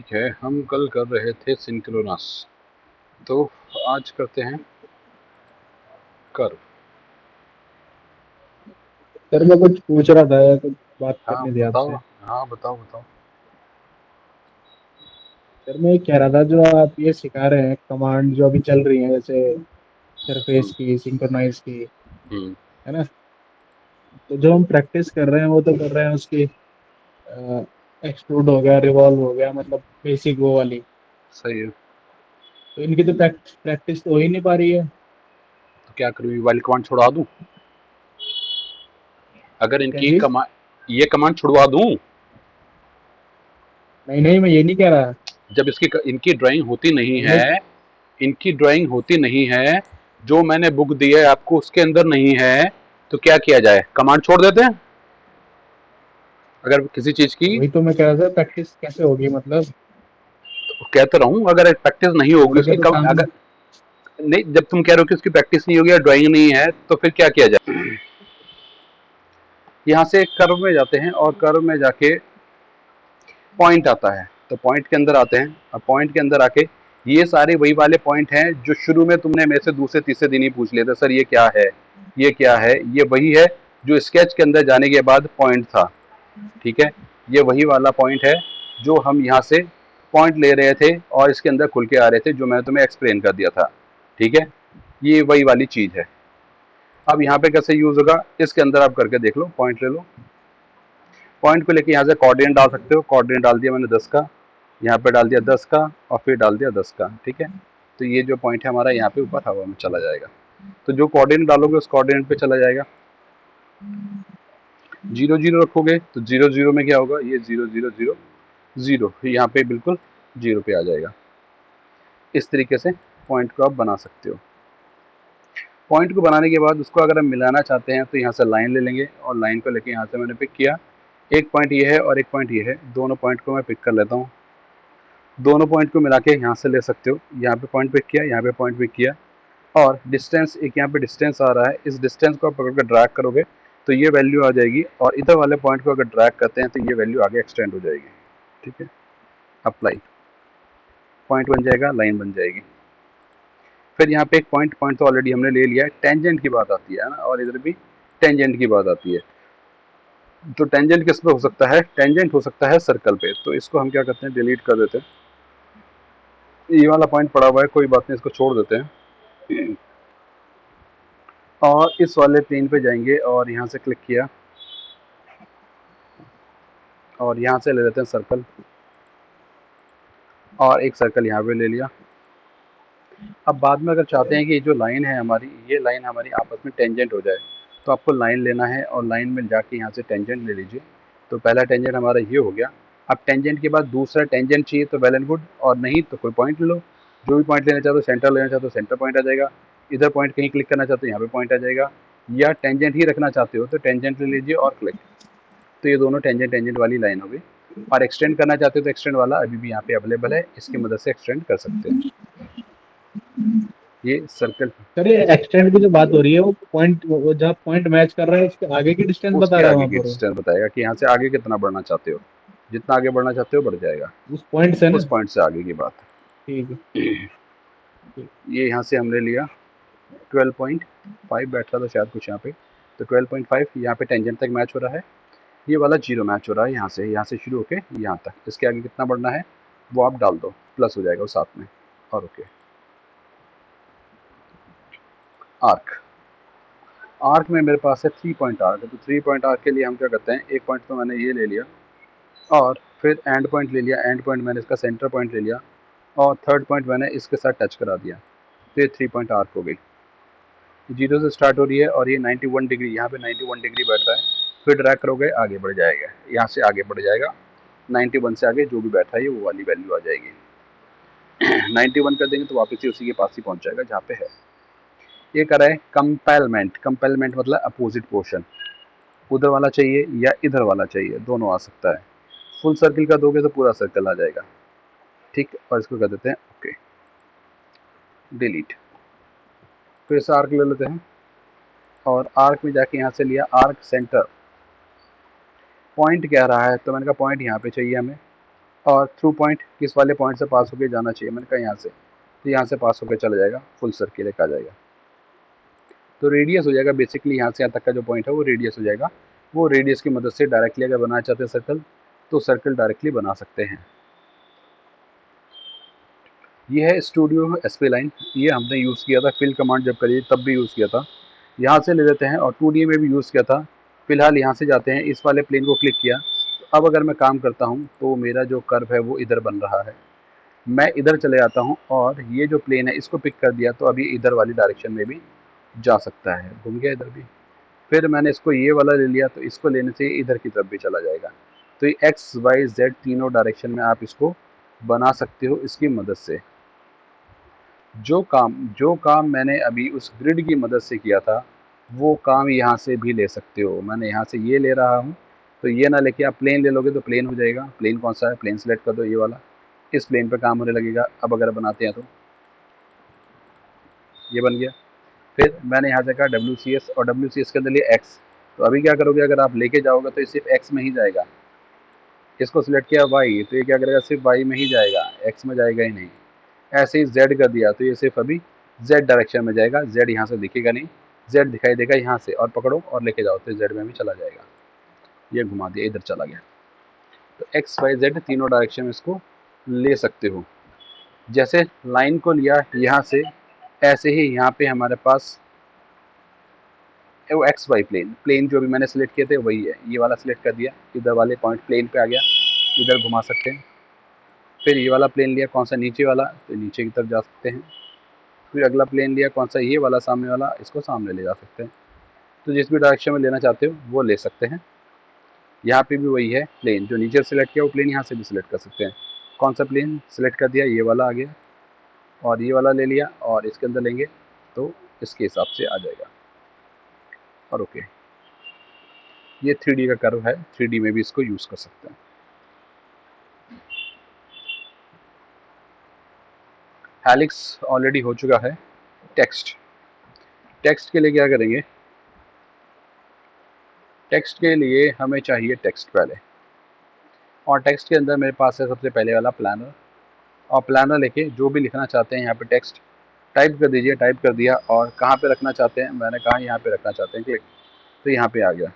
ठीक है, हम कल कर रहे थे सिंक्रोनस, तो आज करते हैं कर्व। सर मैं कुछ पूछ रहा था या कुछ बात हाँ करनी थी बताओ। आपसे। हाँ बताओ बताओ। सर मैं ये कह रहा था जो आप ये सिखा रहे हैं कमांड जो अभी चल रही है जैसे सरफेस हम्म। की सिंक्रोनाइज की, हम्म। है ना। तो जो हम प्रैक्टिस कर रहे हैं वो तो कर रहे हैं उसकी एक्सट्रूड हो गया, रिवॉल्व हो गया, मतलब बेसिक वो वाली। सही है। तो इनकी तो प्रैक्टिस तो हो ही नहीं पा रही है। तो क्या करूँ, ये वाली कमांड छुड़वा दूँ? अगर क्या इनकी चीज? ये कमांड छुड़वा दूँ? नहीं नहीं, मैं ये नहीं कह रहा। जब इनकी ड्राइंग होती नहीं मैंने है, इनकी ड्राइंग होती नहीं है, जो मैंने बुक दी है आपको उसके अंदर नहीं है, तो क्या किया जाए? कमांड छोड़ देते हैं अगर किसी चीज की। वही तो मैं कह रहा था, प्रैक्टिस कैसे होगी मतलब। तो कहता रहा हूँ, अगर प्रैक्टिस नहीं होगी हमारे क्या उसकी तो अगर सामने। नहीं, जब तुम कह रहे हो कि उसकी प्रैक्टिस नहीं होगी या ड्राइंग नहीं है, तो फिर क्या किया जाए? यहाँ से कर्व में जाते हैं और कर्व में जाके पॉइंट आता है, तो पॉइंट के अंदर आते हैं। अब पॉइंट के अंदर आके ये सारे वही वाले पॉइंट हैं जो शुरू में तुमने मेरे से दूसरे तीसरे दिन ही पूछ लिए थे, सर ये क्या है, ये क्या है। ये वही है जो स्केच के अंदर जाने के बाद पॉइंट था। ठीक है, ये वही वाला पॉइंट है जो हम यहाँ से पॉइंट ले रहे थे और इसके अंदर खुल के आ रहे थे, जो मैंने तुम्हें एक्सप्लेन कर दिया था। ठीक है, ये वही वाली चीज़ है। अब यहाँ पे कैसे यूज़ होगा, इसके अंदर आप करके देख लो, पॉइंट ले लो। पॉइंट को लेके यहाँ से कोऑर्डिनेट डाल सकते हो। कोऑर्डिनेट डाल दिया मैंने 10 का, यहाँ पे डाल दिया 10 का, और फिर डाल दिया 10 का। ठीक है, तो ये जो पॉइंट है हमारा यहाँ पे ऊपर हवा में चला जाएगा। तो जो कोऑर्डिनेट डालोगे उस कोऑर्डिनेट पे चला जाएगा। 0 0 रखोगे तो 0 0 में क्या होगा, ये 0 0 0 0, यहाँ पे बिल्कुल 0 पे आ जाएगा। इस तरीके से पॉइंट को आप बना सकते हो। पॉइंट को बनाने के बाद उसको अगर हम मिलाना चाहते हैं तो यहाँ से लाइन ले लेंगे, और लाइन को लेके यहाँ से मैंने पिक किया। एक पॉइंट ये है और एक पॉइंट ये है, दोनों पॉइंट को मैं पिक कर लेता हूँ। दोनों पॉइंट को मिला के यहाँ से ले सकते हो। यहाँ पे पॉइंट पिक किया, यहाँ पे पॉइंट पिक किया, और डिस्टेंस, एक यहाँ पे डिस्टेंस आ रहा है, इस डिस्टेंस को आप पकड़ कर ड्रैग करोगे तो ये वैल्यू आ जाएगी, और इधर वाले पॉइंट को अगर ड्रैग करते हैं तो ये वैल्यू आगे एक्सटेंड हो जाएगी। ठीक है, अप्लाई, पॉइंट बन जाएगा, लाइन बन जाएगी। फिर यहाँ पे एक पॉइंट, पॉइंट तो ऑलरेडी हमने ले लिया है। टेंजेंट की बात आती है ना, और इधर भी टेंजेंट की बात आती है। तो टेंजेंट किस पे हो सकता है? टेंजेंट हो सकता है सर्कल पे। तो इसको हम क्या करते हैं, डिलीट कर देते हैं। ये वाला पॉइंट पड़ा हुआ है, कोई बात नहीं, इसको छोड़ देते हैं। और इस वाले प्लेन पे जाएंगे और यहाँ से क्लिक किया, और यहाँ से ले लेते हैं सर्कल, और एक सर्कल यहाँ पे ले लिया। अब बाद में अगर चाहते हैं कि ये जो लाइन है हमारी, ये लाइन हमारी आपस में टेंजेंट हो जाए, तो आपको लाइन लेना है और लाइन में जाके यहाँ से टेंजेंट ले लीजिए। तो पहला टेंजेंट हमारा ये हो गया। अब टेंजेंट के बाद दूसरा टेंजेंट चाहिए तो वेल एंड गुड, और नहीं तो कोई पॉइंट ले लो। जो भी पॉइंट लेना चाहते हो, सेंटर लेना चाहते हो सेंटर पॉइंट आ जाएगा। इधर पॉइंट कहीं क्लिक करना चाहते हो, यहाँ पे पॉइंट आ जाएगा। या टेंजेंट ही रखना चाहते हो तो टेंजेंट ले लीजिए और क्लिक। तो ये दोनों टेंजेंट टेंजेंट वाली लाइन हो गई। और एक्सटेंड करना चाहते हो तो एक्सटेंड वाला अभी भी यहाँ पे अवेलेबल है, इसकी मदद से एक्सटेंड कर सकते हैं। ये सर्कल, सर ये एक्सटेंड की जो बात हो रही है वो पॉइंट, वो जहाँ पॉइंट मैच कर रहा है उसके आगे की डिस्टेंस बता उसके रहा है आगे वहां की पर वो। डिस्टेंस बताएगा कि यहाँ से आगे कितना बढ़ना चाहते हो। जितना आगे बढ़ना चाहते हो बढ़ जाएगा। उस पॉइंट से ना। उस पॉइंट से आगे की बात। ठीक है। ठीक। ये यहाँ से हमने लिया 12.5 बैठ रहा था शायद कुछ यहाँ पे, तो 12.5 यहाँ पे टेंजेंट तक मैच हो रहा है। ये वाला 0 मैच हो रहा है यहाँ से शुरू होके यहाँ तक। इसके आगे कितना बढ़ना है वो आप डाल दो, प्लस हो जाएगा वो साथ में। और ओके, आर्क। आर्क में मेरे पास है 3 पॉइंट आर्क। तो 3 पॉइंट आर्क के लिए हम क्या करते हैं, एक पॉइंट तो मैंने ये ले लिया, और फिर एंड पॉइंट ले लिया। एंड पॉइंट मैंने इसका सेंटर पॉइंट ले लिया, और थर्ड पॉइंट मैंने इसके साथ टच करा दिया। तो ये 3 पॉइंट आर्क हो गई। 0 से स्टार्ट हो रही है और ये 91 डिग्री, यहाँ पे 91 डिग्री बैठ रहा है। फिर ड्रैग करोगे आगे बढ़ जाएगा, यहाँ से आगे बढ़ जाएगा। 91 से आगे जो भी बैठा है वो वाली वैल्यू आ जाएगी। 91 कर देंगे तो वापस ही उसी के पास ही पहुँच जाएगा जहाँ पे है। ये कर रहा है कंपेलमेंट। कंपेलमेंट मतलब अपोजिट पोर्शन, उधर वाला चाहिए या इधर वाला चाहिए, दोनों आ सकता है। फुल सर्किल का दोगे तो पूरा सर्कल आ जाएगा। ठीक, और इसको कर देते हैं ओके, डिलीट। फिर से आर्क ले लेते हैं, और आर्क में जाके यहाँ से लिया आर्क सेंटर। पॉइंट कह रहा है तो मैंने कहा पॉइंट यहाँ पे चाहिए हमें, और थ्रू पॉइंट किस वाले पॉइंट से पास होके जाना चाहिए, मैंने कहा यहाँ से, तो यहाँ से पास होकर चला जाएगा, फुल सर्किल एक आ जाएगा। तो रेडियस हो जाएगा बेसिकली यहाँ से यहाँ तक का जो पॉइंट है वो रेडियस हो जाएगा। वो रेडियस की मदद से डायरेक्टली अगर बनाना चाहते हैं सर्कल तो सर्कल डायरेक्टली बना सकते हैं। ये है स्टूडियो एसपी लाइन, ये हमने यूज़ किया था फिल कमांड जब करी तब भी यूज़ किया था। यहाँ से ले लेते हैं और 2D में भी यूज़ किया था। फिलहाल यहाँ से जाते हैं, इस वाले प्लेन को क्लिक किया, तो अब अगर मैं काम करता हूँ तो मेरा जो कर्व है वो इधर बन रहा है। मैं इधर चले आता हूँ और ये जो प्लेन है इसको पिक कर दिया, तो अभी इधर वाली डायरेक्शन में भी जा सकता है, घूम गया इधर भी। फिर मैंने इसको ये वाला ले लिया, तो इसको लेने से इधर की तरफ भी चला जाएगा। तो ये एक्स वाई जेड तीनों डायरेक्शन में आप इसको बना सकते हो इसकी मदद से। जो काम मैंने अभी उस ग्रिड की मदद से किया था वो काम यहाँ से भी ले सकते हो। मैंने यहाँ से ये ले रहा हूँ, तो ये ना लेके आप प्लेन ले लोगे तो प्लेन हो जाएगा। प्लेन कौन सा है, प्लेन सेलेक्ट कर दो, ये वाला, इस प्लेन पे काम होने लगेगा। अब अगर बनाते हैं तो ये बन गया। फिर मैंने यहाँ से कहा WCS और WCS के अंदर लिए एक्स, तो अभी क्या करोगे, अगर आप लेके जाओगे तो ये सिर्फ एक्स में ही जाएगा। इसको सिलेक्ट किया वाई, तो ये क्या करेगा, सिर्फ वाई में ही जाएगा, एक्स में जाएगा ही नहीं। ऐसे ही जेड कर दिया तो ये सिर्फ अभी जेड डायरेक्शन में जाएगा, जेड यहाँ से दिखेगा नहीं, जेड दिखाई देगा यहाँ से, और पकड़ो और लेके जाओ तो जेड में भी चला जाएगा। ये घुमा दिया, इधर चला गया। तो एक्स वाई जेड तीनों डायरेक्शन में इसको ले सकते हो। जैसे लाइन को लिया यहाँ से, ऐसे ही यहाँ पे हमारे पास वो एक्स वाई प्लेन जो भी मैंने सेलेक्ट किए थे वही है, ये वाला सेलेक्ट कर दिया, इधर वाले पॉइंट प्लेन पे आ गया, इधर घुमा सकते हैं। फिर ये वाला प्लेन लिया, कौन सा, नीचे वाला, तो नीचे की तरफ जा सकते हैं। फिर अगला प्लेन लिया, कौन सा, ये वाला सामने वाला, इसको सामने ले जा सकते हैं। तो जिस भी डायरेक्शन में लेना चाहते हो वो ले सकते हैं। यहाँ पे भी वही है, प्लेन जो नीचे सेलेक्ट किया वो प्लेन यहाँ से भी सिलेक्ट कर सकते हैं। कौन सा प्लेन सेलेक्ट कर दिया, ये वाला आ गया, और ये वाला ले लिया, और इसके अंदर लेंगे तो इसके हिसाब से आ जाएगा। और ओके, ये 3D का कर्व है, 3D में भी इसको यूज़ कर सकते हैं। हेलिक्स ऑलरेडी हो चुका है। टेक्स्ट के लिए क्या करेंगे, टेक्स्ट के लिए हमें चाहिए टेक्स्ट पहले, और टेक्स्ट के अंदर मेरे पास है सबसे पहले वाला प्लानर। और प्लानर लेके जो भी लिखना चाहते हैं यहाँ पे टेक्स्ट टाइप कर दीजिए, टाइप कर दिया, और कहाँ पे रखना चाहते हैं, मैंने कहा यहाँ पे रखना चाहते हैं, क्लिक, तो यहाँ पे आ गया।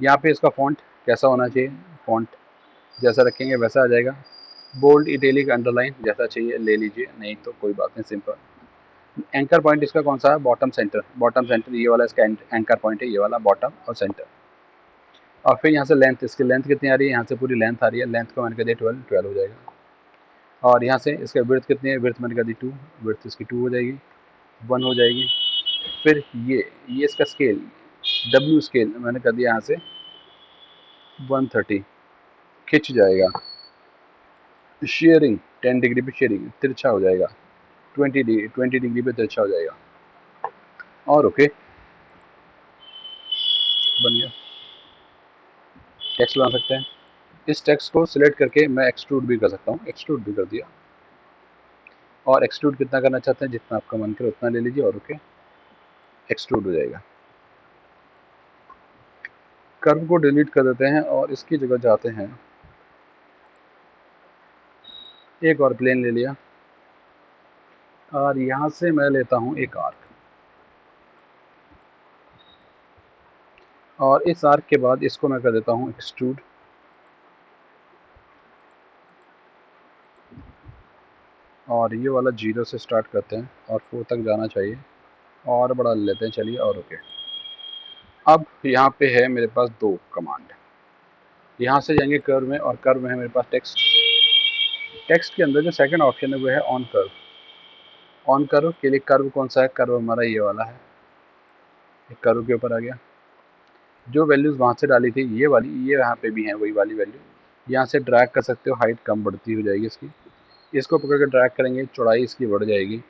यहाँ पे इसका फॉन्ट कैसा होना चाहिए, फॉन्ट जैसा रखेंगे वैसा आ जाएगा। बोल्ड, इटैलिक, अंडरलाइन जैसा चाहिए ले लीजिए, नहीं तो कोई बात नहीं, सिंपल। एंकर पॉइंट इसका कौन सा है, बॉटम सेंटर, बॉटम सेंटर ये वाला इसका एंकर पॉइंट है, ये वाला बॉटम और सेंटर। और फिर यहाँ से लेंथ, इसकी लेंथ कितनी आ रही है, यहाँ से पूरी लेंथ आ रही है, लेंथ को मैंने कर दिया 12 हो जाएगा। और यहाँ से इसका विड्थ कितनी है, विड्थ मैंने कर दी 2, विड्थ इसकी 2 हो जाएगी, 1 हो जाएगी। फिर ये इसका स्केल, W स्केल मैंने कर दिया यहाँ से 130, खिंच जाएगा। शेयरिंग 10 डिग्री पे शेयरिंग, तिरछा हो जाएगा, 20 डिग्री पे तिरछा हो जाएगा। और ओके, बन गया। टेक्स्ट बना सकते हैं। इस टेक्स्ट को सिलेक्ट करके मैं एक्सट्रूड भी कर सकता हूँ, एक्सट्रूड भी कर दिया। और एक्सट्रूड कितना करना चाहते हैं, जितना आपका मन करे उतना ले लीजिए, और ओके, एक्सट्रूड हो जाएगा। कर्व को डिलीट कर देते हैं और इसकी जगह जाते हैं, एक और प्लेन ले लिया, और यहाँ से मैं लेता हूँ एक आर्क, और इस आर्क के बाद इसको मैं कर देता हूँ एक्सट्रूड। और ये वाला 0 से स्टार्ट करते हैं और 4 तक जाना चाहिए, और बढ़ा लेते हैं, चलिए, और ओके। अब यहाँ पे है मेरे पास 2 कमांड, यहाँ से जाएंगे कर्व में, और कर्व में है मेरे पास टेक्स्ट। टेक्स्ट के अंदर जो सेकंड ऑप्शन है वो है ऑन कर्व। ऑन कर्व के लिए कर्व कौन सा है, कर्व हमारा ये वाला है, कर्व के ऊपर आ गया। जो वैल्यूज़ वहाँ से डाली थी ये वाली, ये यहाँ पे भी हैं वही वाली वैल्यू, यहाँ से ड्रैग कर सकते हो, हाइट कम बढ़ती हो जाएगी इसकी। इसको पकड़ के ड्रैग करेंगे, चौड़ाई इसकी बढ़ जाएगी।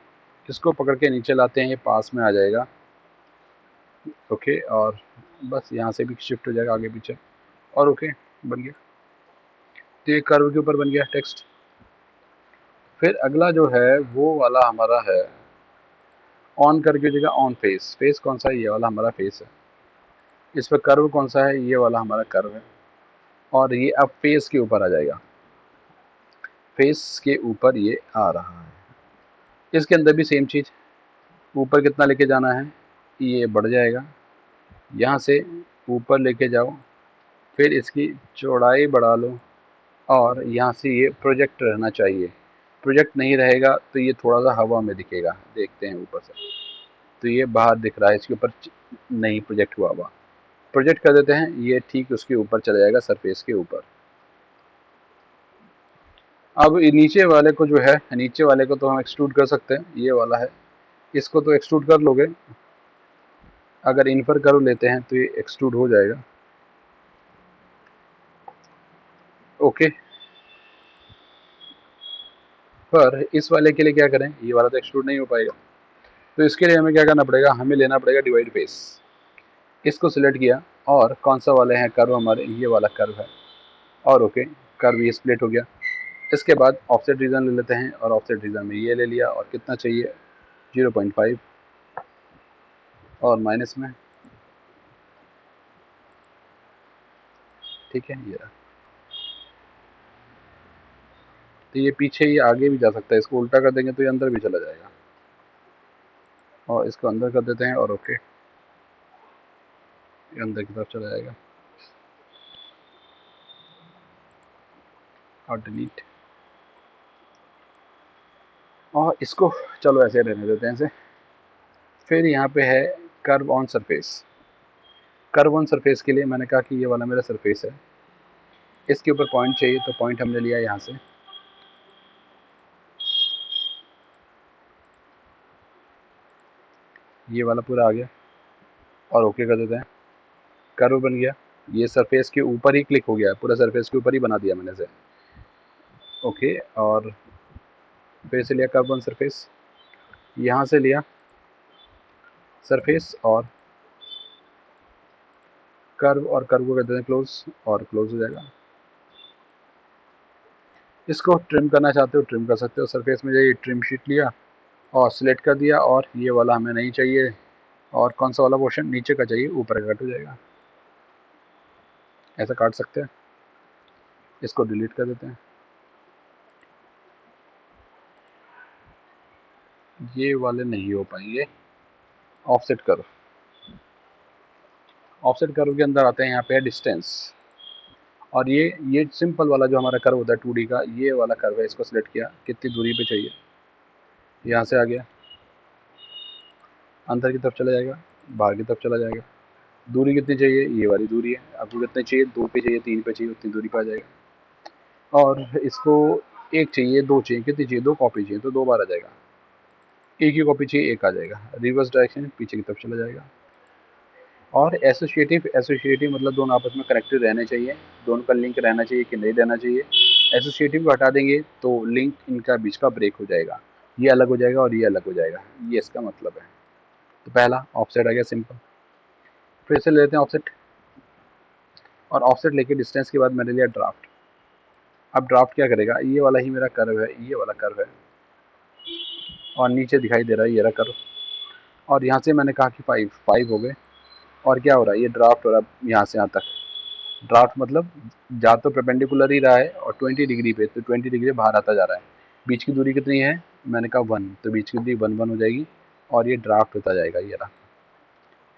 इसको पकड़ के नीचे लाते हैं, ये पास में आ जाएगा, ओके। और बस यहाँ से भी शिफ्ट हो जाएगा आगे पीछे, और ओके, बन गया। तो ये कर्व के ऊपर बन गया टेक्स्ट। फिर अगला जो है वो वाला हमारा है ऑन कर्व की जगह ऑन फेस। फेस कौन सा है, ये वाला हमारा फेस है। इस पर कर्व कौन सा है, ये वाला हमारा कर्व है, और ये अब फेस के ऊपर आ जाएगा। फेस के ऊपर ये आ रहा है। इसके अंदर भी सेम चीज़, ऊपर कितना लेके जाना है, ये बढ़ जाएगा, यहाँ से ऊपर लेके जाओ, फिर इसकी चौड़ाई बढ़ा लो और यहाँ से ये प्रोजेक्ट रहना चाहिए। प्रोजेक्ट नहीं रहेगा तो ये थोड़ा सा हवा में दिखेगा, देखते हैं ऊपर से, तो ये बाहर दिख रहा है, इसके ऊपर नहीं प्रोजेक्ट हुआ हुआ। प्रोजेक्ट कर देते हैं, ये ठीक उसके ऊपर चला जाएगा, सरफेस के ऊपर। अब नीचे वाले को जो है, नीचे वाले को तो हम एक्सट्रूड कर सकते हैं, ये वाला है, इसको तो एक्सट्रूड कर लोगे, अगर इन्फर कर्व लेते हैं तो ये एक्सट्रूड हो जाएगा। ओके, पर इस वाले के लिए क्या करें, ये वाला तो एक्सट्रूड नहीं हो पाएगा, तो इसके लिए हमें क्या करना पड़ेगा, हमें लेना पड़ेगा डिवाइड फेस। इसको सिलेक्ट किया और कौन सा वाले हैं कर्व हमारे, ये वाला कर्व है, और ओके, कर्व ये स्प्लिट हो गया। इसके बाद ऑफसेट रीजन ले लेते हैं, और ऑफसेट रीजन में ये ले लिया, और कितना चाहिए 0.5 और माइनस में, ठीक है ये रहा। तो ये पीछे, ये आगे भी जा सकता है, इसको उल्टा कर देंगे तो ये अंदर भी चला जाएगा, और इसको अंदर कर देते हैं, और ओके, ये अंदर की तरफ चला जाएगा, और डिलीट, और इसको चलो ऐसे रहने देते हैं इसे। फिर यहाँ पे है curve on surface. Curve on surface के लिए मैंने कहा कि ये वाला मेरा सरफेस है, इसके ऊपर पॉइंट चाहिए, तो पॉइंट हमने लिया यहाँ से, ये वाला पूरा आ गया, और ओके कर देते हैं, कर्व बन गया, ये सरफेस के ऊपर ही क्लिक हो गया, पूरा सरफेस के ऊपर ही बना दिया मैंने इसे। ओके, और फिर से लिया कर्व ऑन सरफेस, यहाँ से लिया सरफेस और कर्व, और कर्व को कर देते हैं क्लोज, और क्लोज हो जाएगा। इसको ट्रिम करना चाहते हो ट्रिम कर सकते हो, सरफेस में जाइए, ट्रिम शीट लिया और सिलेक्ट कर दिया, और ये वाला हमें नहीं चाहिए, और कौन सा वाला पोर्शन नीचे का चाहिए, ऊपर का कट हो जाएगा, ऐसा काट सकते हैं। इसको डिलीट कर देते हैं, ये वाले नहीं हो पाएंगे। ऑफसेट कर्व, ऑफसेट कर्व के अंदर आते हैं, यहाँ पे है डिस्टेंस, और ये सिंपल वाला जो हमारा कर्व होता है 2D का, ये वाला कर्व है, इसको सिलेक्ट किया, कितनी दूरी पे चाहिए, यहाँ से आ गया, अंदर की तरफ चला जाएगा, बाहर की तरफ चला जाएगा, दूरी कितनी चाहिए, ये वाली दूरी है, आपको कितने चाहिए, 2 पे चाहिए, 3 पे चाहिए, उतनी दूरी पे आ जाएगा। और इसको 1 चाहिए, 2 चाहिए, कितनी चाहिए, 2 कॉपी चाहिए, तो 2 बार आ जाएगा, एक ही कॉपी चाहिए, 1 आ जाएगा, रिवर्स डायरेक्शन पीछे की तरफ चला जाएगा। और एसोसिएटिव, एसोसिएटिव मतलब दोनों आपस में कनेक्टेड रहने चाहिए, दोनों का लिंक रहना चाहिए कि नहीं रहना चाहिए। एसोसिएटिव को हटा देंगे तो लिंक इनका बीच का ब्रेक हो जाएगा, ये अलग हो जाएगा और ये अलग हो जाएगा, ये इसका मतलब है। तो पहला ऑफसेट आ गया सिंपल, फिर से ले लेते हैं ऑफसेट, और ऑफसेट लेके डिस्टेंस के बाद मैंने लिया ड्राफ्ट। अब ड्राफ्ट क्या करेगा, ये वाला ही मेरा कर्व है, ये वाला कर्व है, और नीचे दिखाई दे रहा है ये रहा कर्व, और यहाँ से मैंने कहा कि 5 हो गए, और क्या हो रहा है, ये ड्राफ्ट हो रहा है यहाँ से यहाँ तक। ड्राफ्ट मतलब जा तो परपेंडिकुलर ही रहा है, और 20 डिग्री पे, तो 20 डिग्री बाहर आता जा रहा है। बीच की दूरी कितनी है, मैंने कहा 1, तो बीच की दूरी 1 1 हो जाएगी, और ये ड्राफ्ट होता जाएगा, ये रहा,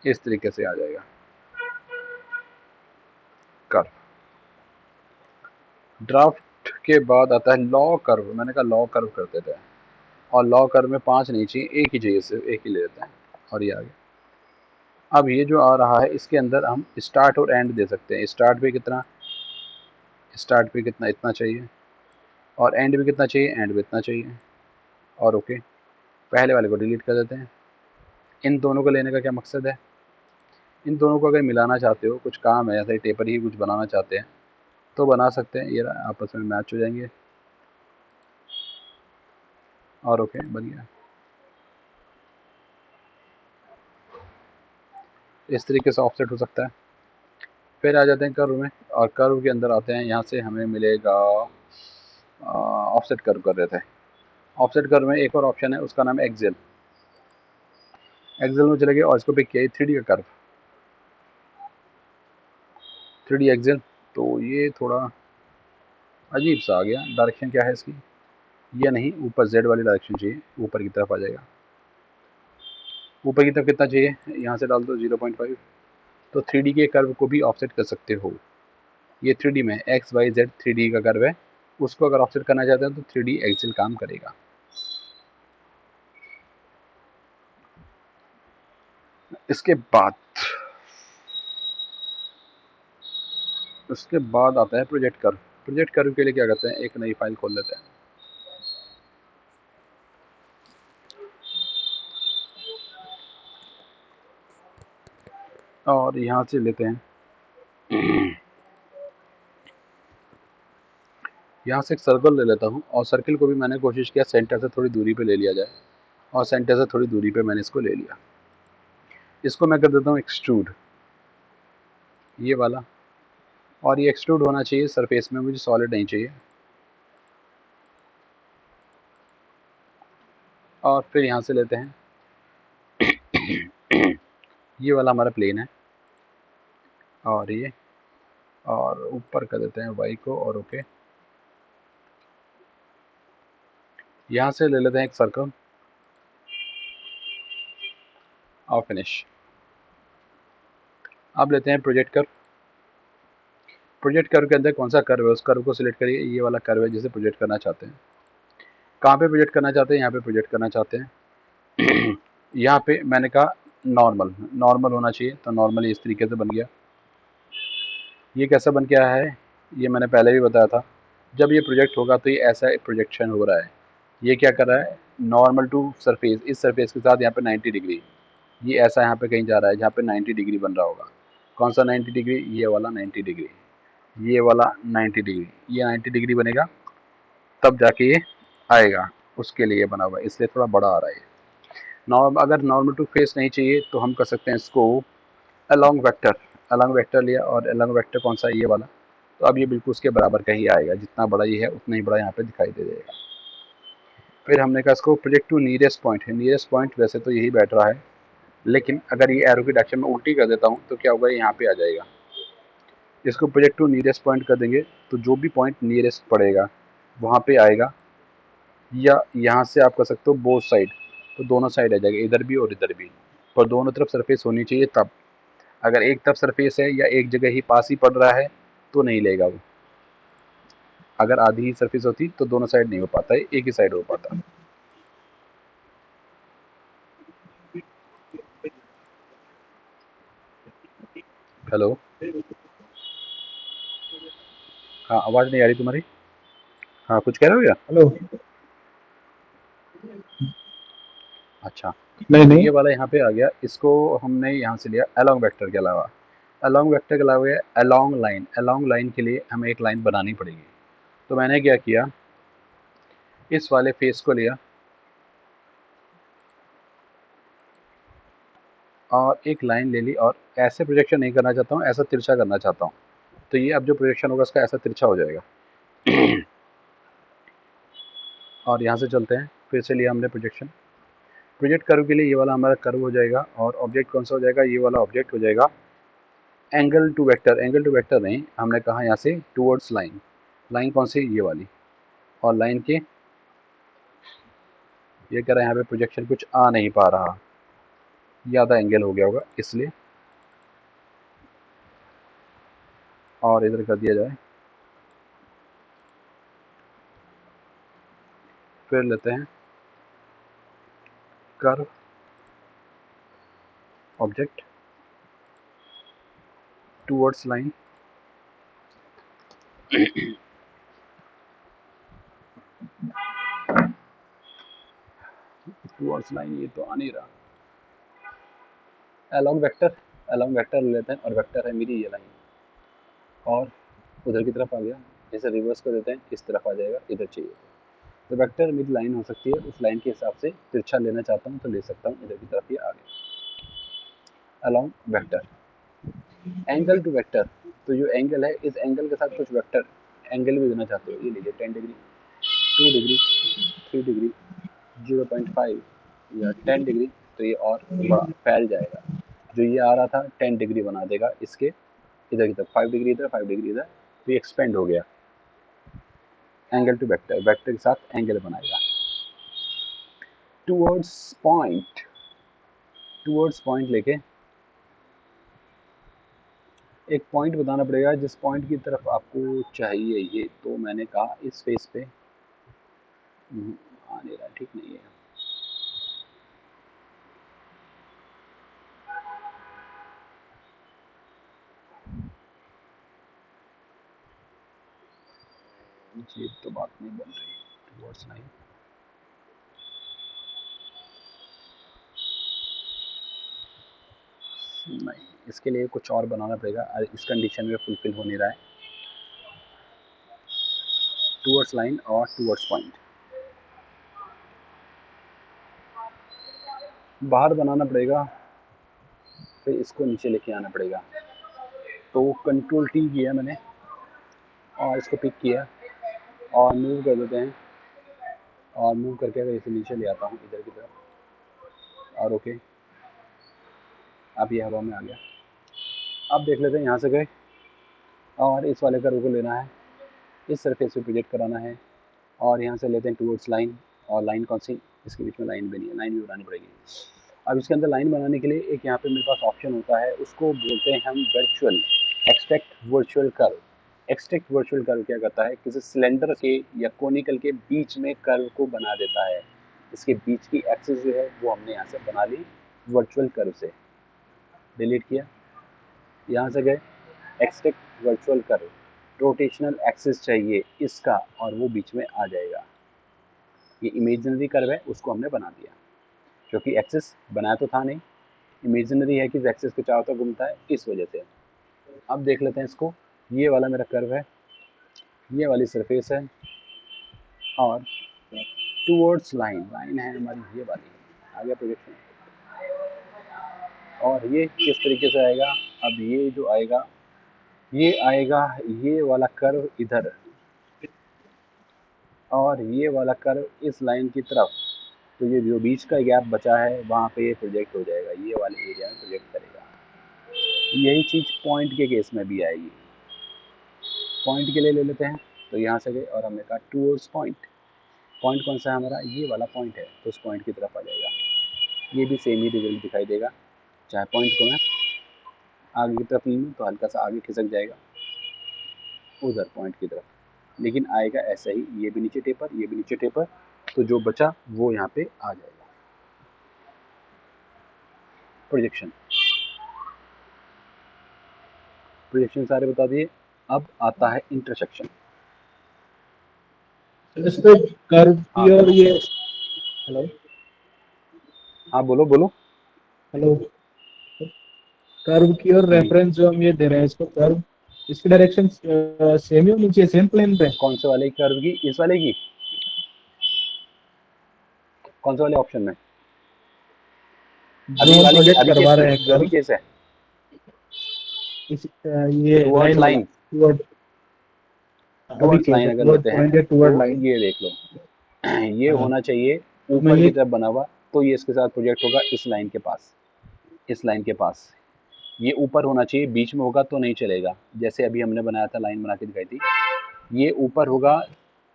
इस तरीके से आ जाएगा कर्व। ड्राफ्ट के बाद आता है लॉ कर्व, मैंने कहा लॉ कर्व कर देते हैं, और लॉ कर्व में 5 नहीं चाहिए, एक ही चाहिए, सिर्फ एक ही ले लेते हैं, और ये आ गया। अब ये जो आ रहा है, इसके अंदर हम स्टार्ट और एंड दे सकते हैं, स्टार्ट पे कितना, स्टार्ट पे कितना, इतना चाहिए, और एंड पे कितना चाहिए, एंड पे इतना चाहिए, और ओके। पहले वाले को डिलीट कर देते हैं। इन दोनों को लेने का क्या मकसद है, इन दोनों को अगर मिलाना चाहते हो, कुछ काम है, ऐसा ही टेपर ही कुछ बनाना चाहते हैं तो बना सकते हैं, ये आपस में मैच हो जाएंगे, और ओके बन गया। इस तरीके से ऑफसेट हो सकता है। फिर आ जाते हैं कर्व में, और कर्व के अंदर आते हैं, यहाँ से हमें मिलेगा ऑफसेट कर्व कर रहे थे। ऑफसेट कर्व में एक और ऑप्शन है, उसका नाम है एक्सेल। एक्सेल में चले गए और इसको पिक किया 3D का कर्व, 3D एक्सेल। तो ये थोड़ा अजीब सा आ गया। डायरेक्शन क्या है इसकी, ये नहीं, ऊपर जेड वाली डायरेक्शन चाहिए, ऊपर की तरफ आ जाएगा। ऊपर की तरफ कितना चाहिए, यहाँ से डाल दो 0.5। तो 3D के कर्व को भी ऑफसेट कर सकते हो। ये 3D में एक्स वाई जेड 3D का कर्व है, उसको अगर ऑफसेट करना चाहते हैं तो 3D एक्सेल काम करेगा। इसके बाद आता है प्रोजेक्ट कर्व। प्रोजेक्ट कर्व के लिए क्या करते हैं, एक नई फाइल खोल लेते हैं। और यहाँ से लेते हैं यहाँ से एक सर्कल ले लेता हूँ, और सर्कल को भी मैंने कोशिश किया सेंटर से थोड़ी दूरी पे ले लिया जाए, और सेंटर से थोड़ी दूरी पे मैंने इसको ले लिया। इसको मैं कर देता हूँ एक्सट्रूड, ये वाला। और ये एक्सट्रूड होना चाहिए सरफेस में, मुझे सॉलिड नहीं चाहिए। और फिर यहाँ से लेते हैं ये वाला हमारा प्लेन है, और ये, और ऊपर कर देते हैं वाई को, और ओके। यहाँ से ले लेते हैं एक सर्कल, और फिनिश। अब लेते हैं प्रोजेक्ट कर्व। प्रोजेक्ट कर्व के अंदर कौन सा कर्व है, उस कर्व को सिलेक्ट करिए। ये वाला कर्व है जिसे प्रोजेक्ट करना चाहते हैं। कहाँ पे प्रोजेक्ट करना चाहते हैं, यहाँ पे प्रोजेक्ट करना चाहते हैं। यहाँ पे मैंने कहा नॉर्मल, नॉर्मल होना चाहिए, तो नॉर्मल इस तरीके से बन गया। ये कैसा बन गया है, ये मैंने पहले भी बताया था। जब ये प्रोजेक्ट होगा तो ये ऐसा प्रोजेक्शन हो रहा है। ये क्या कर रहा है, नॉर्मल टू सरफेस, इस सरफेस के साथ यहाँ पे 90 डिग्री, ये ऐसा यहाँ पे कहीं जा रहा है जहाँ पे 90 डिग्री बन रहा होगा। कौन सा 90 डिग्री, ये वाला 90 डिग्री, ये वाला 90 डिग्री, ये 90 डिग्री बनेगा, तब जाके ये आएगा। उसके लिए बना हुआ है, इसलिए थोड़ा बड़ा आ रहा है। अगर नॉर्मल टू फेस नहीं चाहिए तो हम कर सकते हैं इसको अलोंग वेक्टर। अलोंग वेक्टर लिया, और अलोंग वेक्टर कौन सा है, ये वाला। तो अब ये बिल्कुल उसके बराबर का ही आएगा, जितना बड़ा ये है उतना ही बड़ा यहाँ पे दिखाई दे जाएगा। फिर हमने कहा इसको प्रोजेक्ट टू नियरेस्ट पॉइंट है। नियरेस्ट पॉइंट वैसे तो यही बैठ रहा है, लेकिन अगर ये एरो की डायरेक्शन में उल्टी कर देता हूँ तो क्या होगा, यहाँ पे आ जाएगा। इसको प्रोजेक्ट टू नियरेस्ट पॉइंट कर देंगे, तो जो भी पॉइंट नियरेस्ट पड़ेगा वहाँ पे आएगा। या यहाँ से आप कर सकते हो बोथ साइड, तो दोनों साइड आ जाएगा, इधर भी और इधर भी। पर दोनों तरफ सरफेस होनी चाहिए तब। अगर एक तरफ सरफेस है या एक जगह ही पास ही पड़ रहा है तो नहीं लेगा वो। अगर आधी ही सरफेस होती तो दोनों साइड नहीं हो पाता है, एक ही साइड हो पाता। हेलो, हाँ आवाज़ नहीं आ रही तुम्हारी। हाँ कुछ कह रहे हो क्या। हेलो। अच्छा, नहीं तो नहीं। ये वाला यहाँ पे आ गया, इसको हमने यहाँ से लिया अलोंग वेक्टर के अलावा। अलोंग वेक्टर के अलावा अलोंग लाइन, अलोंग लाइन के लिए हमें एक लाइन बनानी पड़ेगी। तो मैंने क्या किया, इस वाले फेस को लिया, और एक लाइन ले ली, और ऐसे प्रोजेक्शन नहीं करना चाहता हूँ, ऐसा तिरछा करना चाहता हूँ। तो ये अब जो प्रोजेक्शन होगा उसका ऐसा तिरछा हो जाएगा। और यहाँ से चलते हैं, फिर से लिया हमने प्रोजेक्शन। प्रोजेक्ट कर्व के लिए ये वाला हमारा कर्व हो जाएगा, और ऑब्जेक्ट कौन सा हो जाएगा, ये वाला ऑब्जेक्ट हो जाएगा angle to vector. Angle to vector नहीं, हमने कहा यहाँ से टूवर्ड्स लाइन। लाइन कौन सी, ये वाली। और लाइन के ये कह रहा है यहाँ पे प्रोजेक्शन कुछ आ नहीं पा रहा, ज़्यादा एंगल हो गया होगा इसलिए, और इधर कर दिया जाए। फिर लेते हैं curve, object, towards line, towards line, ये तो आ नहीं रहा। अलोंग वेक्टर, अलोंग वेक्टर ले लेते हैं, और वेक्टर है मेरी ये लाइन, और उधर की तरफ आ गया। इसे रिवर्स कर देते हैं, इस तरफ आ जाएगा, इधर चाहिए। तो वेक्टर मेरी लाइन हो सकती है, उस लाइन के हिसाब से तिरछा लेना चाहता हूँ तो ले सकता हूँ, इधर की तरफ ये आ गया along vector. Angle to vector, तो जो एंगल है इस एंगल के साथ कुछ वेक्टर एंगल भी देना चाहते हो, ये लीजिए 10 डिग्री, 2 डिग्री, 3 डिग्री, 0.5 या 10 डिग्री। तो ये और बड़ा फैल जाएगा। जो ये आ रहा था 10 डिग्री बना देगा इसके इधर की तरफ, 5 डिग्री इधर, 5 डिग्री इधर, तो ये एक्सपेंड हो गया। एंगल टू वेक्टर, वेक्टर के साथ एंगल बनाएगा। टूवर्ड्स पॉइंट लेके एक पॉइंट बताना पड़ेगा जिस पॉइंट की तरफ आपको चाहिए ये। तो मैंने कहा इस फेस पे आ नहीं रहा, ठीक नहीं है। ये तो बात नहीं बन रही। टूवर्ड्स लाइन, नहीं, इसके लिए कुछ और बनाना पड़ेगा। इस कंडीशन में फुलफिल हो नहीं रहा है। टूवर्ड्स लाइन और टूवर्ड्स पॉइंट बाहर बनाना पड़ेगा, फिर इसको नीचे लेके आना पड़ेगा। तो कंट्रोल टी किया मैंने और इसको पिक किया और मूव कर देते हैं। और मूव करके अगर इसे नीचे ले आता हूँ इधर की तरफ, और ओके, अब ये हवा में आ गया। अब देख लेते हैं, यहाँ से गए और इस वाले कर्व को लेना है, इस सरफेस पे प्रोजेक्ट कराना है। और यहाँ से लेते हैं टूवर्ड्स लाइन, और लाइन कौन सी, इसके बीच में लाइन भी नहीं है, लाइन भी बनानी पड़ेगी। अब इसके अंदर लाइन बनाने के लिए एक यहाँ पे मेरे पास ऑप्शन होता है, उसको बोलते हैं हम virtual, extract virtual curve. Extract virtual curve क्या करता है, किसी सिलेंडर के या कोनिकल के बीच में कर्व को बना देता है। इसके बीच की एक्सिस जो है वो हमने यहाँ से बना ली वर्चुअल कर्व से। डिलीट किया, यहाँ से गए extract virtual curve, rotational axis चाहिए इसका, और वो बीच में आ जाएगा। ये इमेजिनरी कर्व है, उसको हमने बना दिया, क्योंकि एक्सिस बनाया तो था नहीं, इमेजिनरी है कि एक्सिस के चारों तरफ घूमता है, इस वजह से। अब देख लेते हैं इसको, ये वाला मेरा कर्व है, ये वाली सरफेस है, और टूवर्ड्स लाइन, लाइन है हमारी ये वाली, आगे प्रोजेक्शन। और ये किस तरीके से आएगा, अब ये जो आएगा, ये आएगा ये वाला कर्व इधर, और ये वाला कर्व इस लाइन की तरफ। तो ये जो बीच का गैप बचा है वहाँ पे ये प्रोजेक्ट हो जाएगा, ये वाले एरिया में प्रोजेक्ट करेगा। यही चीज़ पॉइंट के केस में भी आएगी। पॉइंट के लिए ले लेते हैं, तो यहाँ से गए और हमने कहा टूवर्ड्स पॉइंट। पॉइंट कौन सा है हमारा, ये वाला पॉइंट है, तो उस पॉइंट की तरफ आ जाएगा। ये भी सेम ही रिजल्ट दिखाई देगा, चाहे पॉइंट को मैं आगे की तरफ लूँ तो हल्का सा आगे खिसक जाएगा उधर पॉइंट की तरफ, लेकिन आएगा ऐसा ही, ये भी नीचे टेपर, ये भी नीचे टेपर, तो जो बचा वो यहाँ पे आ जाएगा। प्रोजेक्शन, प्रोजेक्शन सारे बता दिए। अब आता है इंटरसेक्शन। इस पे कर्व हाँ की और बोलो, ये, हेलो हाँ बोलो बोलो। हेलो, कर्व की और रेफरेंस जो हम ये दे रहे हैं इसको कर्व, इसकी डायरेक्शन सेम ही होनी चाहिए, सेम प्लेन पे। कौन से वाले कर्व की, इस वाले की, कौन से वाले ऑप्शन में, जो अभी हम वाले के, प्रोजेक्ट अभी केस करवा में, रहे हैं जो अभी कर्व, केस है, इस ये टुवर्ड्स लाइन वाला लाइन, टूवर्ड, अभी टुवर्ड्स केस लाइन है अगर टूवर्ड लेते हैं पॉइंट या तो टूवर्ड लाइन। ये देख लो, ये हाँ, होना चाहिए तो मैं ऊपर ये, की तरफ बना हुआ, तो ये इसके साथ प्रोजेक्ट होगा इस लाइन के पास, इस लाइन के पास। ये ऊपर होना चाहिए, बीच में होगा तो नहीं चलेगा, जैसे अभी हमने बनाया था, लाइन बना के दिखाई थी, ये ऊपर होगा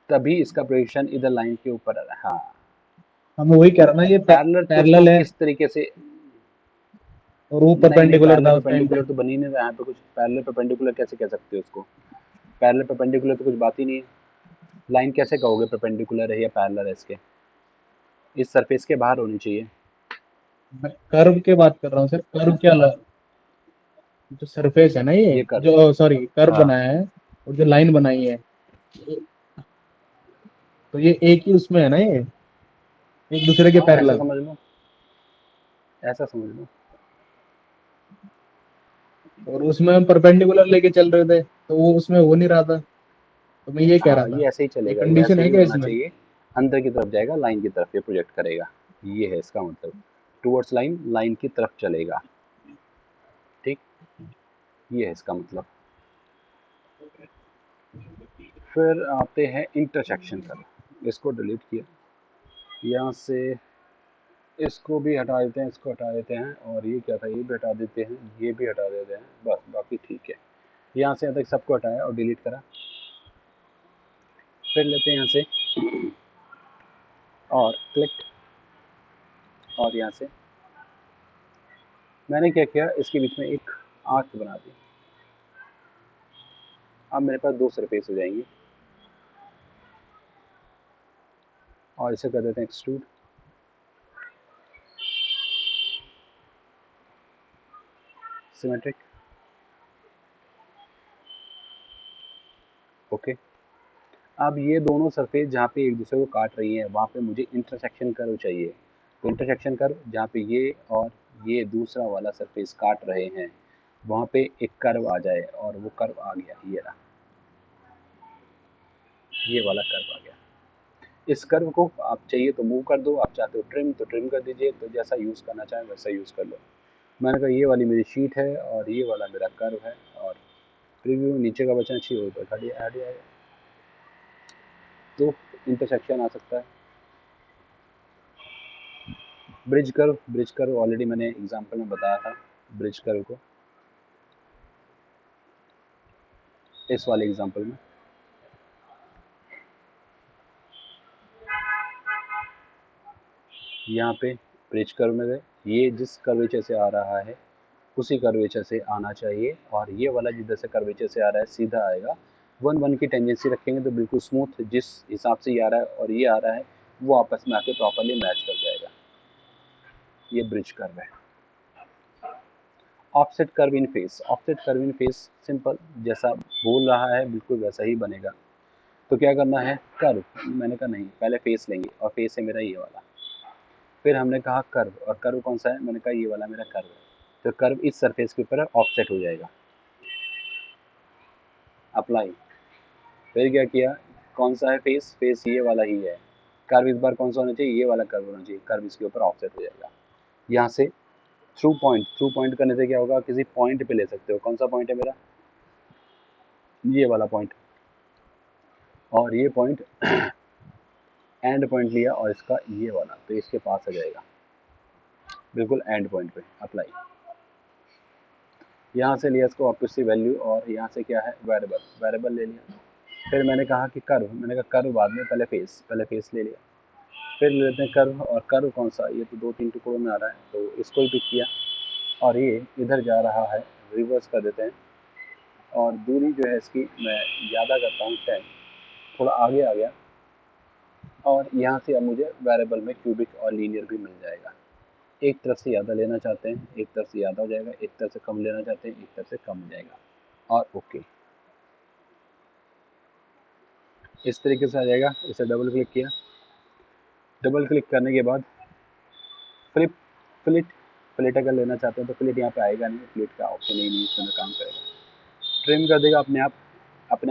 तभी इसका प्रोजेक्शन इधर लाइन के ऊपर आ रहा है। हाँ, हम वही कह रहे हैं ना, ये पैरेलल तो इसको पैरेलल है इस तरीके से, और वो नहीं नहीं, परपेंडिकुलर पैरेलल था उस टाइम पे। परपेंडिकुलर तो बन ही नहीं रहा है यहाँ पे कुछ। पैरेलल परपेंडिकुलर कैसे कह सकते हो उसको, पैरेलल परपेंडिकुलर तो कुछ बात ही नहीं है। लाइन कैसे कहोगे परपेंडिकुलर है या पैरेलल है इसके, इस सरफेस के बाहर होनी चाहिए। मैं कर्व की बात कर रहा हूँ सर, कर्व क्या जो सरफेस है ना, ये ये कर, जो सॉरी कर्व हाँ बनाया है और जो लाइन बनाई है, तो ये एक ही उसमें है ना, ये एक दूसरे के हाँ, ऐसा पैरेलल। समझ लो, ऐसा समझ लो। और उसमें हम परपेंडिकुलर लेके चल रहे थे तो वो उसमें हो नहीं रहा था, तो मैं ये कह रहा हाँ, था, ये ऐसे ही ये चलेगा, ये कंडीशन ऐसे है ही क्या होना इसमें। चाहिए, अंदर की तरफ जाएगा, लाइन की तरफ ये प्रोजेक्ट करेगा। ये है इसका मतलब, टुवर्ड्स लाइन, लाइन की तरफ चलेगा। ठीक, ये है इसका मतलब। फिर आते हैं इंटरसेक्शन पर, इसको डिलीट किया, यहाँ से इसको भी हटा देते हैं, इसको हटा देते हैं, और ये क्या था, ये भी हटा देते हैं, ये भी हटा देते हैं, बस बाकी ठीक है। यहाँ से यहाँ तक सबको हटाया और डिलीट करा। फिर लेते हैं यहाँ से और क्लिक, और यहाँ से मैंने क्या किया, इसके बीच में एक आर्क बना दी। अब मेरे पास 2 सरफेस हो जाएंगी और इसे कर देते हैं एक्सट्रूड। Symmetric, okay. अब ये दोनों सरफेस जहाँ पे एक दूसरे को काट रही हैं वहाँ पे मुझे इंटरसेक्शन कर्व चाहिए। तो इंटरसेक्शन कर्व जहाँ पे ये और ये दूसरा वाला सरफेस काट रहे हैं वहाँ पे एक कर्व आ जाए, और वो कर्व आ गया, ये रहा, ये वाला कर्व आ गया। इस कर्व को आप चाहिए तो मूव कर दो, आप चाहते हो ट्रिम तो ट्रिम कर दीजिए, तो जैसा यूज़ करना चाहें वैसा यूज़ कर लो। मैंने कहा ये वाली मेरी शीट है और ये वाला मेरा कर्व है, और प्रीव्यू नीचे का बचना चाहिए ऊपर हट जाएगा, तो इंटरसेक्शन आ सकता है। ब्रिज कर्व ऑलरेडी मैंने एग्जांपल में बताया था, ब्रिज कर्व को इस वाले एग्जांपल में। यहाँ पे ब्रिज कर्व में गए, ये जिस कर्वेचर से आ रहा है उसी कर्वेचर से आना चाहिए, और ये वाला जिधर से कर्वेचर से आ रहा है सीधा आएगा। 1-1 की टेंजेंसी रखेंगे तो बिल्कुल स्मूथ, जिस हिसाब से ये आ रहा है और ये आ रहा है वो आपस में आके प्रॉपरली मैच कर जाएगा। ये ब्रिज कर्व है। ऑफसेट कर्व इन फेस, ऑफसेट कर्व इन फेस सिंपल, जैसा बोल रहा है बिल्कुल वैसा ही बनेगा। तो क्या करना है, कर्व, मैंने कहा नहीं पहले फेस लेंगे, और फेस है मेरा ये वाला। फिर हमने कहा कर्व, और कर्व कौन सा है, मैंने कहा ये वाला मेरा कर्व है। तो कर्व इस सरफेस के ऊपर ऑफसेट हो जाएगा, अप्लाई। फिर क्या किया, कौन सा है फेस, फेस ये वाला ही है। कर्व इस बार कौन सा होना चाहिए, ये वाला कर्व होना चाहिए, कर्व इसके ऊपर ऑफसेट हो जाएगा। यहाँ से थ्रू पॉइंट करने से क्या होगा, किसी पॉइंट पे ले सकते हो। कौन सा पॉइंट है मेरा, ये वाला पॉइंट, और ये पॉइंट एंड पॉइंट लिया, और इसका ये वाला, तो इसके पास आ जाएगा बिल्कुल एंड पॉइंट पे, अप्लाई। यहाँ से लिया इसको वापस से वैल्यू, और यहाँ से क्या है वेरिएबल ले लिया। फिर मैंने कहा कि कर्व, मैंने कहा कर्व बाद में, पहले फेस ले लिया। फिर ले लेते हैं कर्व, और कर्व कौन सा, ये तो 2-3 टुकड़ों में आ रहा है तो इसको ही पिक किया, और ये इधर जा रहा है, रिवर्स कर देते हैं, और दूरी जो है इसकी मैं ज़्यादा करता हूँ 10, थोड़ा आगे आ गया, और यहाँ से अब मुझे वेरिएबल में क्यूबिक और लीनियर भी मिल जाएगा। एक तरफ से ज़्यादा लेना चाहते हैं, एक तरफ से ज़्यादा हो जाएगा, एक तरफ से कम लेना चाहते हैं, एक तरफ से कम हो जाएगा, और ओके इस तरीके से आ जाएगा। इसे डबल क्लिक किया, डबल क्लिक करने के बाद फ्लिप फ्लिट अगर लेना चाहते हैं तो फ्लिट यहाँ पे आएगा नहीं, फ्लिट का ऑप्शन ही नहीं इसमें काम करेगा। ट्रिम कर देगा अपने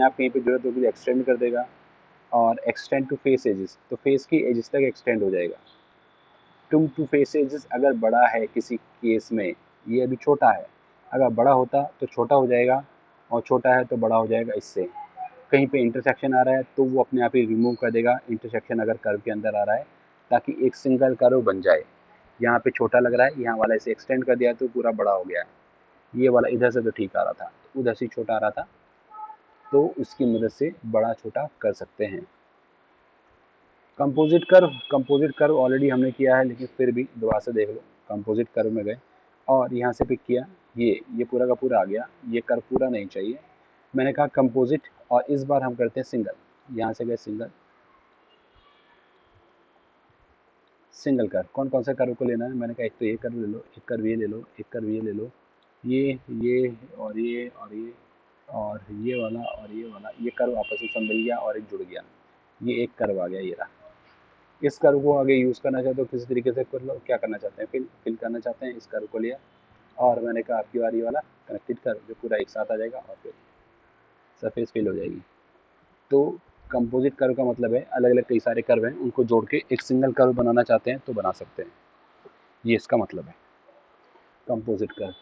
आप कहीं पे जरूरत होगी एक्सटेंड कर देगा, और एक्सटेंड टू फेस एजेस, तो फेस की एजेस तक एक्सटेंड हो जाएगा। टू फेस एजेस अगर बड़ा है किसी केस में, ये अभी छोटा है, अगर बड़ा होता तो छोटा हो जाएगा, और छोटा है तो बड़ा हो जाएगा इससे। कहीं पे इंटरसेक्शन आ रहा है तो वो अपने आप ही रिमूव कर देगा, इंटरसेक्शन अगर कर्व के अंदर आ रहा है, ताकि एक सिंगल कर्व बन जाए। यहाँ पे छोटा लग रहा है, यहाँ वाला इसे एक्सटेंड कर दिया तो पूरा बड़ा हो गया है। ये वाला इधर से तो ठीक आ रहा था, उधर से छोटा आ रहा था, तो उसकी मदद से बड़ा छोटा कर सकते हैं। कंपोजिट कर्व ऑलरेडी हमने किया है, लेकिन फिर भी दोबारा से देख लो। कंपोजिट कर्व में गए और यहाँ से पिक किया, ये पूरा का पूरा आ गया, ये कर्व पूरा नहीं चाहिए। मैंने कहा कंपोजिट, और इस बार हम करते हैं सिंगल। यहाँ से गए सिंगल कर्व। कौन कौन सा कर्व को लेना है, मैंने कहा एक तो ये कर्व ले लो, एक कर्व ये ले लो, एक कर्व ये ले लो, ये और ये और ये और ये वाला और ये वाला, ये कर्व आपस में सब मिल गया और एक जुड़ गया, ये एक कर्व आ गया, ये रहा। इस कर्व को आगे यूज़ करना चाहते हो किसी तरीके से कर लो। क्या करना चाहते हैं, फिल करना चाहते हैं, इस कर्व को लिया, और मैंने कहा आपकी बारी वाला कनेक्टेड कर्व जो पूरा एक साथ आ जाएगा, और फिर सरफेस फिल हो जाएगी। तो कंपोजिट कर्व का मतलब है अलग अलग कई सारे कर्व हैं, उनको जोड़ के एक सिंगल कर्व बनाना चाहते हैं तो बना सकते हैं, ये इसका मतलब है कंपोजिट कर्व।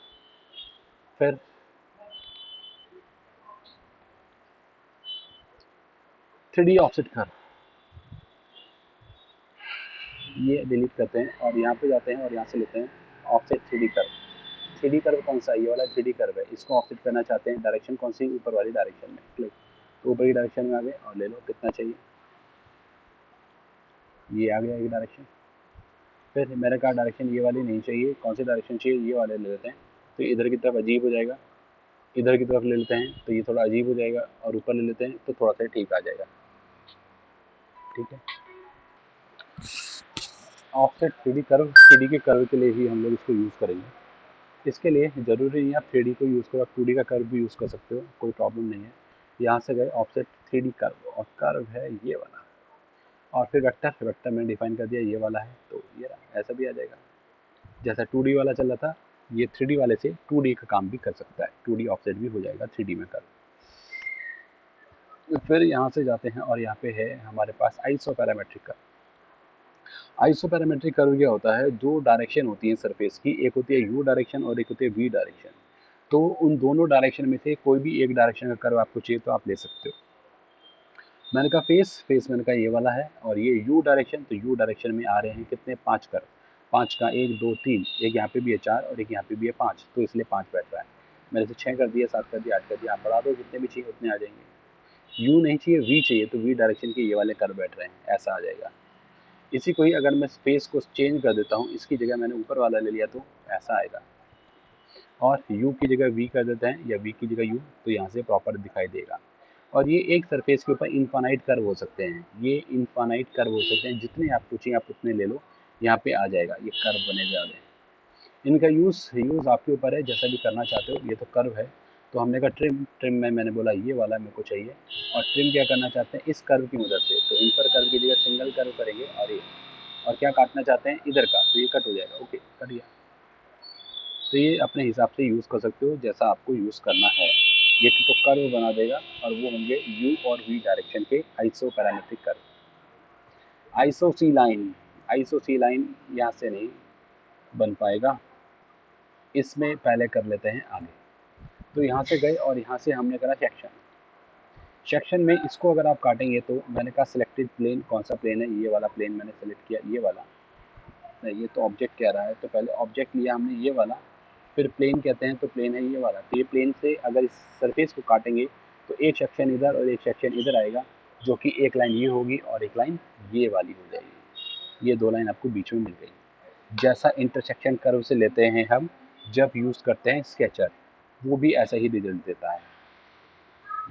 फिर थ्री ऑफसेट कर्व, ये डिलीट करते हैं और यहाँ पे जाते हैं और यहाँ से लेते हैं offset three curve. Three curve कौन सा, ये वाला थ्री कर्व है, इसको ऑफसेट करना चाहते हैं, डायरेक्शन कौन सी, ऊपर वाली डायरेक्शन में, क्लिक, तो ऊपर की डायरेक्शन में आ गए और ले लो कितना चाहिए ये आ गया एक डायरेक्शन। फिर मैंने कहा डायरेक्शन ये वाली नहीं चाहिए, कौन सी डायरेक्शन चाहिए, ये वाले ले लेते हैं, तो इधर की तरफ अजीब हो जाएगा। इधर की तरफ ले लेते हैं तो ये थोड़ा अजीब हो जाएगा, और ऊपर ले लेते हैं तो थोड़ा सा ठीक आ जाएगा। ठीक है, ऑफसेट 3D कर्व, 3D के कर्व के लिए ही हम लोग इसको यूज़ करेंगे। इसके लिए ज़रूरी नहीं है आप 3D को यूज़ करो, आप 2D का कर्व भी यूज़ कर सकते हो, कोई प्रॉब्लम नहीं है। यहाँ से गए ऑफसेट 3D कर्व, और कर्व है ये वाला, और फिर वेक्टर, वेक्टर मैंने डिफाइन कर दिया ये वाला है, तो ये रहा, ऐसा भी आ जाएगा। जैसा 2D वाला चल रहा था, ये 3D वाले से 2D का काम भी कर सकता है, 2D ऑफसेट भी हो जाएगा 3D में कर्व। फिर यहाँ से जाते हैं और यहाँ पे है हमारे पास आइसोपैरामेट्रिक कर्व। आइसोपैरामेट्रिक कर्व क्या होता है, दो डायरेक्शन होती है सरफेस की, एक होती है यू डायरेक्शन और एक होती है वी डायरेक्शन। तो उन दोनों डायरेक्शन में से कोई भी एक डायरेक्शन का कर्व आपको चाहिए तो आप ले सकते हो। मैंने कहा फेस, फेस मैंने कहा ये वाला है, और ये यू डायरेक्शन, तो यू डायरेक्शन में आ रहे हैं कितने, 5 कर्व। 5 का 1 2 3, एक यहाँ पे भी है 4 और एक यहाँ पे भी है 5, तो इसलिए 5 बैठ रहा है। मैंने से 6 कर दिया, 7 कर दिया, 8 कर दिया, आप बढ़ा दो जितने भी चाहिए उतने आ जाएंगे। यू नहीं चाहिए, वी चाहिए, तो वी डायरेक्शन के ये वाले कर्व बैठ रहे हैं, ऐसा आ जाएगा। इसी को ही अगर मैं स्पेस को चेंज कर देता हूँ, इसकी जगह मैंने ऊपर वाला ले लिया तो ऐसा आएगा, और u की जगह v कर देते हैं या v की जगह u, तो यहाँ से प्रॉपर दिखाई देगा। और ये एक सरफेस के ऊपर इनफाइनाइट कर्व हो सकते हैं, ये इनफाइनाइट कर्व हो सकते हैं, जितने आपको चाहिए आप उतने ले लो, यहाँ पे आ जाएगा, ये कर्व बने जा रहे हैं। इनका यूज़ आपके ऊपर है, जैसा भी करना चाहते हो। ये तो कर्व है, तो हमने कहा ट्रिम, ट्रिम में मैंने बोला ये वाला मेरे को चाहिए, और ट्रिम क्या करना चाहते हैं इस कर्व की मदद से, तो इन पर कर्व की जगह सिंगल कर्व करेंगे, और क्या काटना चाहते हैं इधर का, तो ये कट हो जाएगा, ओके कट गया। तो ये अपने हिसाब से यूज़ कर सकते हो, जैसा आपको यूज़ करना है। ये तो कर्व बना देगा, और वो होंगे यू और वी डायरेक्शन के आइसो पैरामेट्रिक कर्व। आइसो सी लाइन, आइसो सी लाइन यहाँ से नहीं बन पाएगा, इसमें पहले कर लेते हैं आगे। तो यहाँ से गए और यहाँ से हमने करा सेक्शन। सेक्शन में इसको अगर आप काटेंगे, तो मैंने कहा सिलेक्टेड प्लेन, कौन सा प्लेन है, ये वाला प्लेन मैंने सेलेक्ट किया, ये वाला नहीं, ये तो ऑब्जेक्ट कह रहा है, तो पहले ऑब्जेक्ट लिया हमने ये वाला, फिर प्लेन कहते हैं तो प्लेन है ये वाला। तो ये प्लेन से अगर इस सरफेस को काटेंगे तो एक सेक्शन इधर और एक सेक्शन इधर आएगा, जो कि एक लाइन ये होगी और एक लाइन ये वाली हो जाएगी। ये दो लाइन आपको बीच में मिल गई। जैसा इंटरसेक्शन कर्व से लेते हैं हम जब यूज़ करते हैं स्केचर, वो भी ऐसा ही रिजल्ट देता है।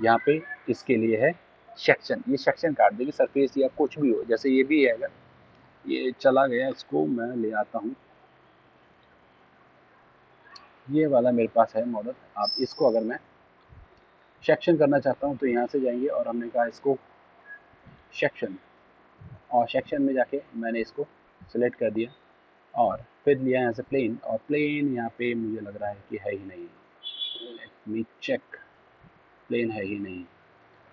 यहाँ पे इसके लिए है सेक्शन, ये सेक्शन काट देंगे सरफेस या कुछ भी हो, जैसे ये भी है, अगर ये चला गया इसको मैं ले आता हूँ, ये वाला मेरे पास है मॉडल। आप इसको अगर मैं सेक्शन करना चाहता हूँ तो यहाँ से जाएंगे, और हमने कहा इसको सेक्शन, और सेक्शन में जाके मैंने इसको सिलेक्ट कर दिया, और फिर लिया यहाँ से प्लेन, और प्लेन यहाँ पे मुझे लग रहा है कि है ही नहीं। लेट मी चेक, प्लेन है ही नहीं,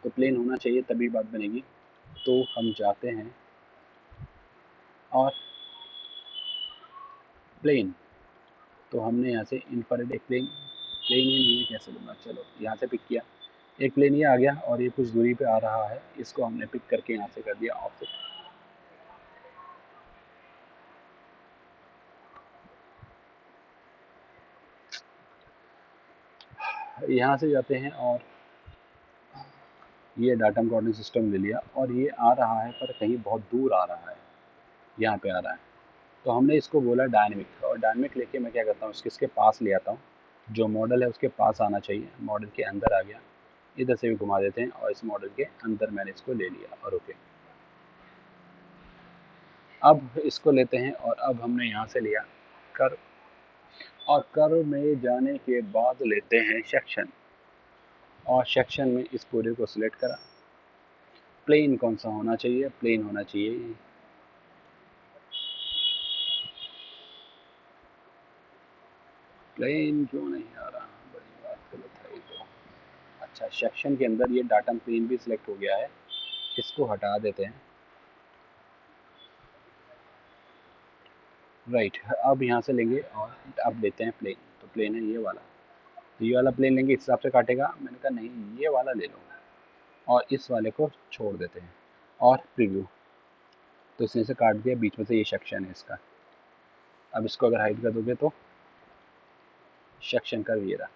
तो प्लेन होना चाहिए तभी बात बनेगी। तो हम जाते हैं और प्लेन, तो हमने यहाँ से इंफ्रारेड एक प्लेन, प्लेन ही नहीं है कैसे लूँगा, चलो यहाँ से पिक किया, एक प्लेन ये आ गया, और ये कुछ दूरी पे आ रहा है, इसको हमने पिक करके यहाँ से कर दिया ऑफसेट। यहाँ से जाते हैं और ये डाटा कोऑर्डिनेट सिस्टम ले लिया, और ये आ रहा है पर कहीं बहुत दूर आ रहा है, यहाँ पे आ रहा है, तो हमने इसको बोला डायनेमिक, और डायनेमिक लेके मैं क्या करता हूँ इसके पास ले आता हूँ, जो मॉडल है उसके पास आना चाहिए, मॉडल के अंदर आ गया, इधर से भी घुमा देते हैं, और इस मॉडल के अंदर मैंने इसको ले लिया, और ओके। अब इसको लेते हैं, और अब हमने यहाँ से लिया कर्व, और कर्व में जाने के बाद लेते हैं सेक्शन, और सेक्शन में इस पूरे को सिलेक्ट करा। प्लेन कौन सा होना चाहिए, प्लेन होना चाहिए, प्लेन क्यों नहीं आ रहा, बड़ी बात गलत है ये तो। अच्छा, सेक्शन के अंदर ये डाटा प्लेन भी सिलेक्ट हो गया है, इसको हटा देते हैं। राइट, अब यहाँ से लेंगे और अब लेते हैं प्लेन, तो प्लेन है ये वाला, तो ये वाला प्लेन लेंगे, इस हिसाब से काटेगा, मैंने कहा नहीं ये वाला ले लो, और इस वाले को छोड़ देते हैं, और प्रीव्यू, तो इसने से काट दिया, बीच में से ये सेक्शन है इसका। अब इसको अगर हाइड कर दोगे तो सेक्शन का ये रहा,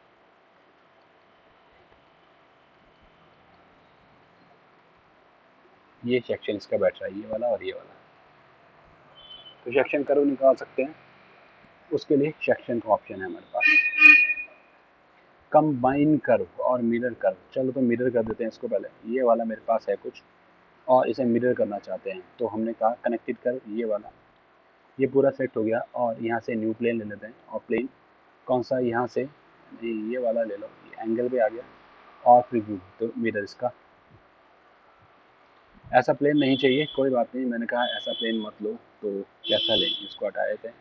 ये सेक्शन इसका बैठ रहा है, ये वाला और ये वाला। तो सेक्शन कर्व निकाल सकते हैं, उसके लिए सेक्शन का ऑप्शन है हमारे पास। कंबाइन कर्व और मिरर कर्व, चलो तो मिरर कर देते हैं इसको पहले। ये वाला मेरे पास है कुछ और इसे मिरर करना चाहते हैं, तो हमने कहा कनेक्टेड कर्व ये वाला, ये पूरा सेट हो गया। और यहाँ से न्यू प्लेन ले लेते हैं, और प्लेन कौन सा, यहाँ से ये वाला ले लो, ये एंगल पे आ गया। और प्रीव्यू तो मिरर इसका, ऐसा प्लेन नहीं चाहिए, कोई बात नहीं, मैंने कहा ऐसा प्लेन मत लो, तो कैसा लें, इसको हटा देते हैं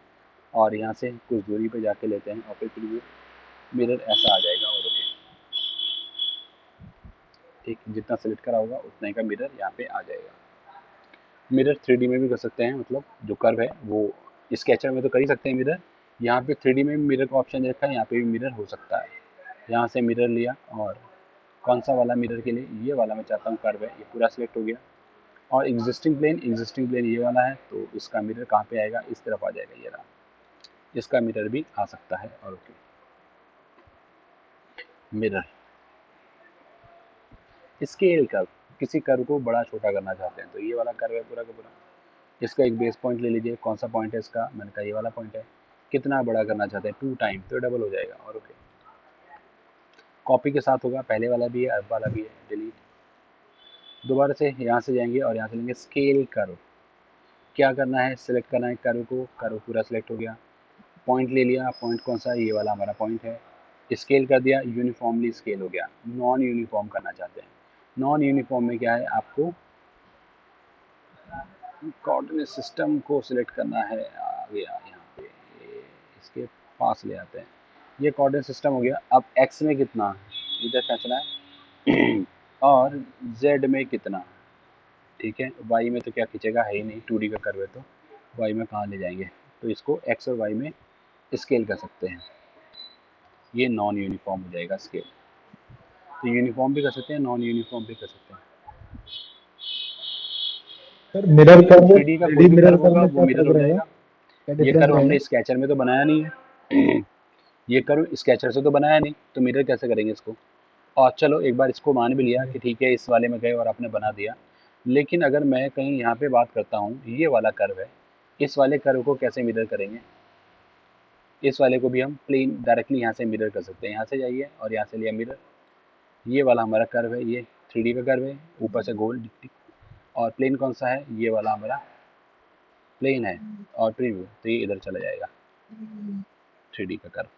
और यहाँ से कुछ दूरी पे जाके लेते हैं और फिर प्रीव्यू, मिरर ऐसा आ जाएगा। और ओके, ठीक, जितना सेलेक्ट करा होगा उतना ही का मिरर यहाँ पे आ जाएगा। मिरर 3D में भी कर सकते हैं, मतलब जो कर्व है वो स्केचर में तो कर ही सकते हैं मिरर, यहाँ पे 3D में मिरर का ऑप्शन रखा है, यहाँ पे भी मिरर हो सकता है। यहाँ से मिरर लिया और कौन सा वाला मिरर के लिए, ये वाला मैं चाहता हूँ कर्व है, ये पूरा सिलेक्ट हो गया। और एग्जिस्टिंग प्लेन ये वाला है, तो इसका मिरर कहाँ पे आएगा, इस तरफ आ जाएगा, ये रहा, इसका मिरर भी आ सकता है। और ओके, मिरर स्केल कर्व, किसी कर्व को बड़ा छोटा करना चाहते हैं, तो ये वाला कर्व है पूरा का पूरा, इसका एक बेस पॉइंट ले लीजिए, कौन सा पॉइंट है इसका, मैंने कहा ये वाला पॉइंट है। कितना बड़ा करना चाहते हैं, 2 टाइम, तो डबल हो जाएगा। और ओके, कॉपी के साथ होगा, पहले वाला भी है, अब वाला भी है, डिलीट। दोबारा से यहाँ से जाएंगे और यहाँ से लेंगे स्केल कर्व। क्या करना है, सिलेक्ट करना है कर्व को, कर्व पूरा सिलेक्ट हो गया, पॉइंट ले लिया, पॉइंट कौन सा, ये वाला हमारा पॉइंट है, स्केल कर दिया, यूनिफॉर्मली स्केल हो गया। नॉन यूनिफॉर्म करना चाहते हैं, नॉन यूनिफॉर्म में क्या है, आपको कोऑर्डिनेट सिस्टम को सिलेक्ट करना है, आ गया यहाँ पे, इसके पास ले आते हैं, ये कोऑर्डिनेट सिस्टम हो गया। अब एक्स में कितना इधर खींचना है और जेड में कितना, ठीक है, वाई में तो क्या खींचेगा, है ही नहीं, 2D का कर्व है, तो वाई में कहाँ ले जाएंगे, तो इसको एक्स और वाई में स्केल कर सकते हैं, ये नॉन यूनिफॉर्म हो जाएगा स्केल। तो यूनिफॉर्म भी कर सकते हैं, नॉन यूनिफॉर्म भी कर सकते हैं। सर मिरर कर्व 3D का कोई 3D भी मिरर कर्व कर्व होगा में वो क्या मिरर फर्क हो रहेगा, जाएगा। क्या ये डिफरेंस कर्व रहेगा? हमने स्केचर में तो बनाया नहीं है ये कर्व स्केचर से तो बनाया नहीं, तो मिरर कैसे करेंगे इसको। और चलो एक बार इसको मान भी लिया कि ठीक है, इस वाले में गए और आपने बना दिया, लेकिन अगर मैं कहीं यहाँ पे बात करता हूँ, ये वाला कर्व है, इस वाले कर्व को कैसे मिरर करेंगे, इस वाले को भी हम प्लेन डायरेक्टली यहाँ से मिरर कर सकते हैं। यहाँ से जाइए और यहाँ से लिया मिरर, ये वाला हमारा कर्व है, ये 3D का कर्व है, ऊपर से गोल टिक, और प्लेन कौन सा है, ये वाला हमारा प्लेन है, और प्रीव्यू, तो ये इधर चला जाएगा 3D का कर्व,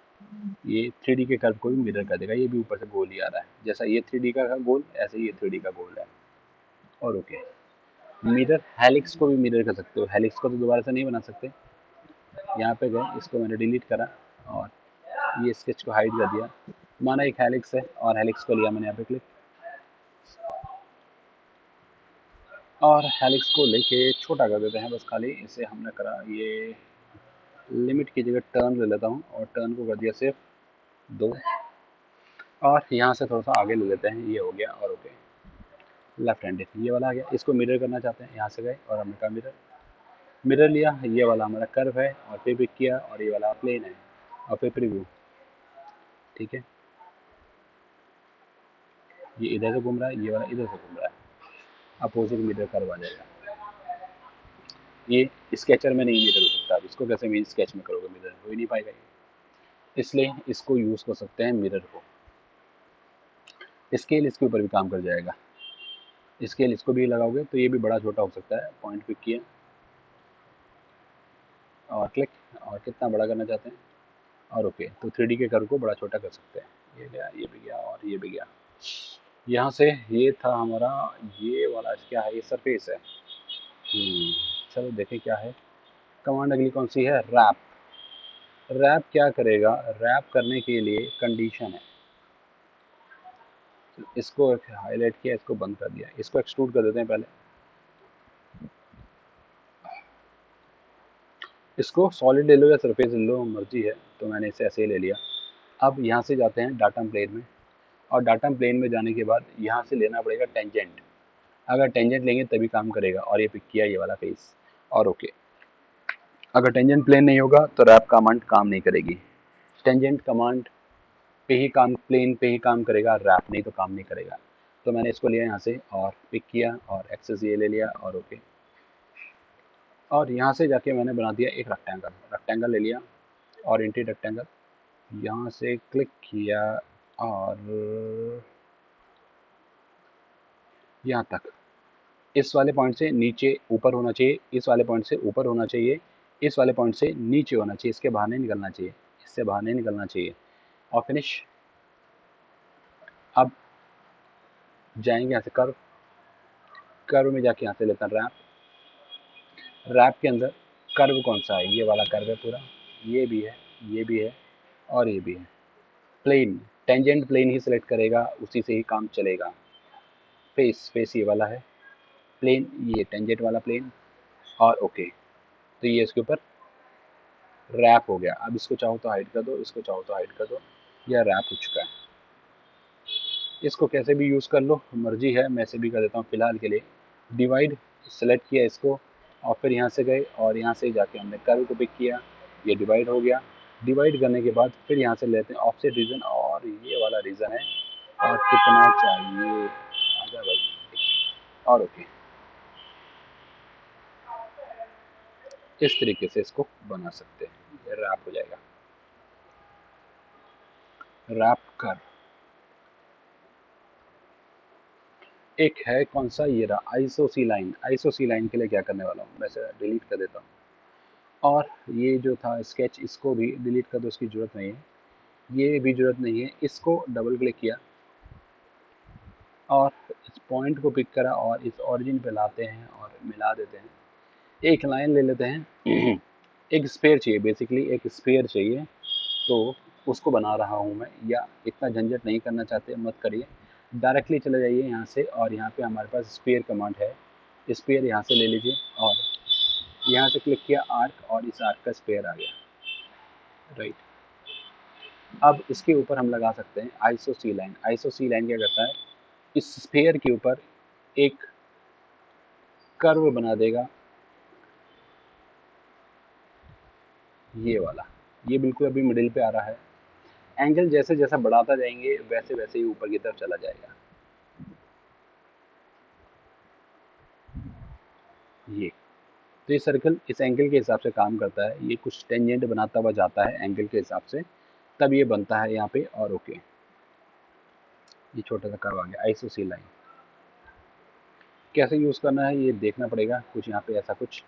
ये 3D के कर्व को भी मिरर कर देगा, ये भी ऊपर से गोल ही आ रहा है, जैसा ये 3D का गोल ऐसे ही ये 3D का गोल है। और ओके, मिरर हेलिक्स को भी मिरर कर सकते हो, हेलिक्स को तो दोबारा से नहीं बना सकते, यहाँ पे गए, इसको मैंने डिलीट करा और ये स्केच को हाइड कर दिया, माना एक हेलिक्स है और हेलिक्स को लिया मैंने यहाँ पे क्लिक, और हेलिक्स को लेके छोटा कर देते हैं बस, खाली इसे हमने करा, ये लिमिट की जगह टर्न ले लेता हूँ और टर्न को कर दिया सिर्फ 2, और यहाँ से थोड़ा सा आगे ले लेते हैं, ये हो गया। और ओके, लेफ्ट हैंडेड ये वाला आ गया, इसको मिरर करना चाहते हैं, यहाँ से गए और हमने कहा मिरर, मिरर लिया, ये वाला हमारा कर्व है और फिर पिक किया, और ये वाला प्लेन है और फिर प्रीव्यू, ठीक है, ये इधर से घूम रहा है, ये वाला इधर से घूम रहा है, अपोजिट मिरर कर्व आ जाएगा। ये स्केचर में नहीं मिरर हो सकता, इसको कैसे भी स्केच में करोगे, मिरर हो ही नहीं पाएगा ये, इसलिए इसको यूज़ कर सकते हैं मिरर को। स्केल इसके ऊपर भी काम कर जाएगा, स्केल इसको भी लगाओगे तो ये भी बड़ा छोटा हो सकता है, पॉइंट पिक किया और क्लिक, और कितना बड़ा करना चाहते हैं, और ओके, तो 3D के कर्व को बड़ा छोटा कर सकते हैं, ये गया, ये भी गया और ये भी गया। यहाँ से ये था हमारा, ये वाला क्या है, ये सरफेस है। चलो देखें क्या है, कमांड अगली कौन सी है, रैप। रैप क्या करेगा, रैप करने के लिए कंडीशन है, इसको हाईलाइट किया, इसको बंद कर दिया, इसको एक्सट्रूड कर देते हैं पहले, इसको सॉलिड ले लो या सरफेस ले लो, मर्जी है, तो मैंने इसे ऐसे ही ले लिया। अब यहाँ से जाते हैं डाटा प्लेन में, और डाटा प्लेन में जाने के बाद यहाँ से लेना पड़ेगा टेंजेंट, अगर टेंजेंट लेंगे तभी काम करेगा, और ये पिक किया ये वाला फेस, और ओके। अगर टेंजेंट प्लेन नहीं होगा तो रैप कमांड काम नहीं करेगी, टेंजेंट कमांड पे ही काम, प्लेन पे ही काम करेगा, रैप नहीं तो काम नहीं करेगा। तो मैंने इसको लिया यहाँ से और पिक किया और एक्सेस ये ले लिया, और ओके, और यहाँ से जाके मैंने बना दिया एक रेक्टेंगल, रेक्टेंगल ले लिया और एंटी रेक्टेंगल यहाँ से क्लिक किया और यहाँ तक, इस वाले पॉइंट से नीचे ऊपर होना चाहिए, इस वाले पॉइंट से ऊपर होना चाहिए, इस वाले पॉइंट से नीचे होना चाहिए, इसके बाहर नहीं निकलना चाहिए, इससे बाहर नहीं निकलना चाहिए और फिनिश। अब जाएंगे यहाँ से कर्व, कर्व में जाके यहाँ से लेता रैप, रैप के अंदर कर्व कौन सा है, ये वाला कर्व है पूरा, ये भी है, ये भी है और ये भी है। प्लेन, टेंजेंट प्लेन ही सिलेक्ट करेगा, उसी से ही काम चलेगा। फेस, फेस ये वाला है, प्लेन ये टेंजेंट वाला प्लेन और ओके। तो ये इसके ऊपर रैप हो गया। अब इसको चाहो तो हाइड कर दो, इसको चाहो तो हाइड कर दो, यह रैप हो चुका है। इसको कैसे भी यूज़ कर लो, मर्जी है, मैं ऐसे भी कर देता हूँ फिलहाल के लिए। डिवाइड सेलेक्ट किया इसको और फिर यहाँ से गए और यहाँ से जाके हमने कर्व को पिक किया, ये डिवाइड हो गया। डिवाइड करने के बाद फिर यहाँ से लेते हैं ऑफसेट रीजन और ये वाला रीजन है और कितना चाहिए, आजा भाई, और ओके। इस तरीके से इसको बना सकते हैं, ये रैप हो जाएगा। रैप कर, एक है कौन सा, ये रहा आइसोसी लाइन। आइसोसी लाइन के लिए क्या करने वाला हूँ, मैं इसे डिलीट कर देता हूँ और ये जो था स्केच इसको भी डिलीट कर दो, इसकी ज़रूरत नहीं है, ये भी ज़रूरत नहीं है। इसको डबल क्लिक किया और इस पॉइंट को पिक करा और इस ओरिजिन पे लाते हैं और मिला देते हैं। एक लाइन ले लेते हैं एक स्पेयर चाहिए, बेसिकली एक स्पेयर चाहिए, तो उसको बना रहा हूँ मैं, या इतना झंझट नहीं करना चाहते मत करिए, डायरेक्टली चले जाइए यहाँ से और यहाँ पे हमारे पास स्पेयर कमांड है, स्पेयर यहाँ से ले लीजिए और यहाँ से क्लिक किया आर्क और इस आर्क का स्पेयर आ गया, राइट। अब इसके ऊपर हम लगा सकते हैं आइसो सी लाइन। आइसो सी लाइन क्या करता है, इस स्फेयर के ऊपर एक कर्व बना देगा, ये वाला, ये बिल्कुल अभी मिडिल पे आ रहा है। एंगल जैसे जैसा बढ़ाता जाएंगे वैसे वैसे ही ऊपर की तरफ चला जाएगा। ये तो ये सर्कल इस एंगल के हिसाब से काम करता है, ये कुछ टेंजेंट बनाता हुआ जाता है एंगल के हिसाब से, तब ये बनता है यहाँ पे और ओके। ये छोटा सा कर्व आ गया आइसो सी लाइन। कैसे यूज़ करना है ये देखना पड़ेगा, कुछ यहाँ पे ऐसा कुछ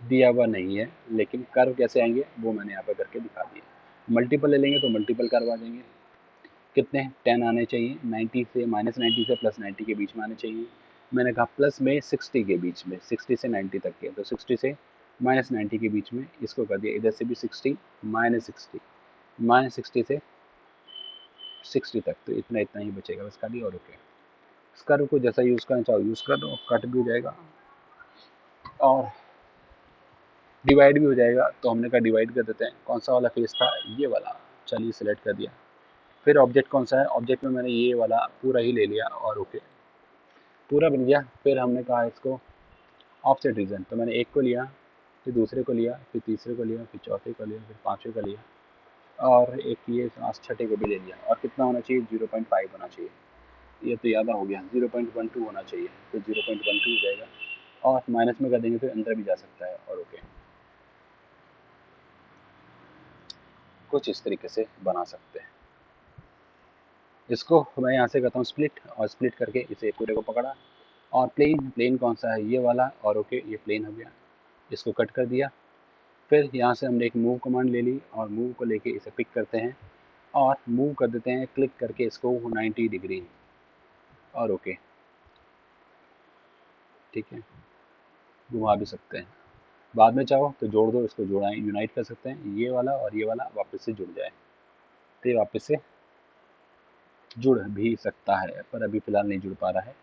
दिया हुआ नहीं है, लेकिन कर्व कैसे आएंगे वो मैंने यहाँ पे करके दिखा दिया। मल्टीपल ले लेंगे तो मल्टीपल कर्व आ जाएंगे। कितने 10 आने चाहिए, 90 से माइनस 90 से प्लस 90 के बीच में आने चाहिए। मैंने कहा प्लस में 60 के बीच में, 60 से 90 तक के, तो 60 से माइनस 90 के बीच में इसको कर दिया। इधर से भी 60 माइनस 60, माइनस 60 से 60 तक, तो इतना इतना ही बचेगा बस खाली और ओके। इस कर्व को जैसा यूज़ करना चाहो यूज़ कर दो, कट भी हो जाएगा और डिवाइड भी हो जाएगा। तो हमने कहा डिवाइड कर देते हैं, कौन सा वाला फेस था, ये वाला, चलिए सिलेक्ट कर दिया। फिर ऑब्जेक्ट कौन सा है, ऑब्जेक्ट में मैंने ये वाला पूरा ही ले लिया और ओके, पूरा बन गया। फिर हमने कहा इसको ऑफसेट रीजन, तो मैंने एक को लिया, फिर दूसरे को लिया, फिर तीसरे को लिया, फिर चौथे को लिया, फिर पाँचवें को लिया और एक ये छठे को भी ले लिया। और कितना होना चाहिए, 0.5 होना चाहिए, ये तो याद हो गया, 0.12 होना चाहिए, तो 0.12 हो जाएगा और माइनस में कर देंगे तो अंदर भी जा सकता है और ओके। कुछ इस तरीके से बना सकते हैं। इसको मैं यहाँ से करता हूँ स्प्लिट, और स्प्लिट करके इसे पूरे को पकड़ा और प्लेन, प्लेन कौन सा है, ये वाला और ओके, ये प्लेन हो गया। इसको कट कर दिया। फिर यहाँ से हमने एक मूव कमांड ले ली और मूव को लेके इसे पिक करते हैं और मूव कर देते हैं क्लिक करके इसको 90 डिग्री और ओके, ठीक है। घुमा भी सकते हैं, बाद में चाहो तो जोड़ दो, इसको जोड़ा यूनाइट कर सकते हैं, ये वाला और ये वाला वापस से जुड़ जाए, तो ये वापस से जुड़ भी सकता है, पर अभी फ़िलहाल नहीं जुड़ पा रहा है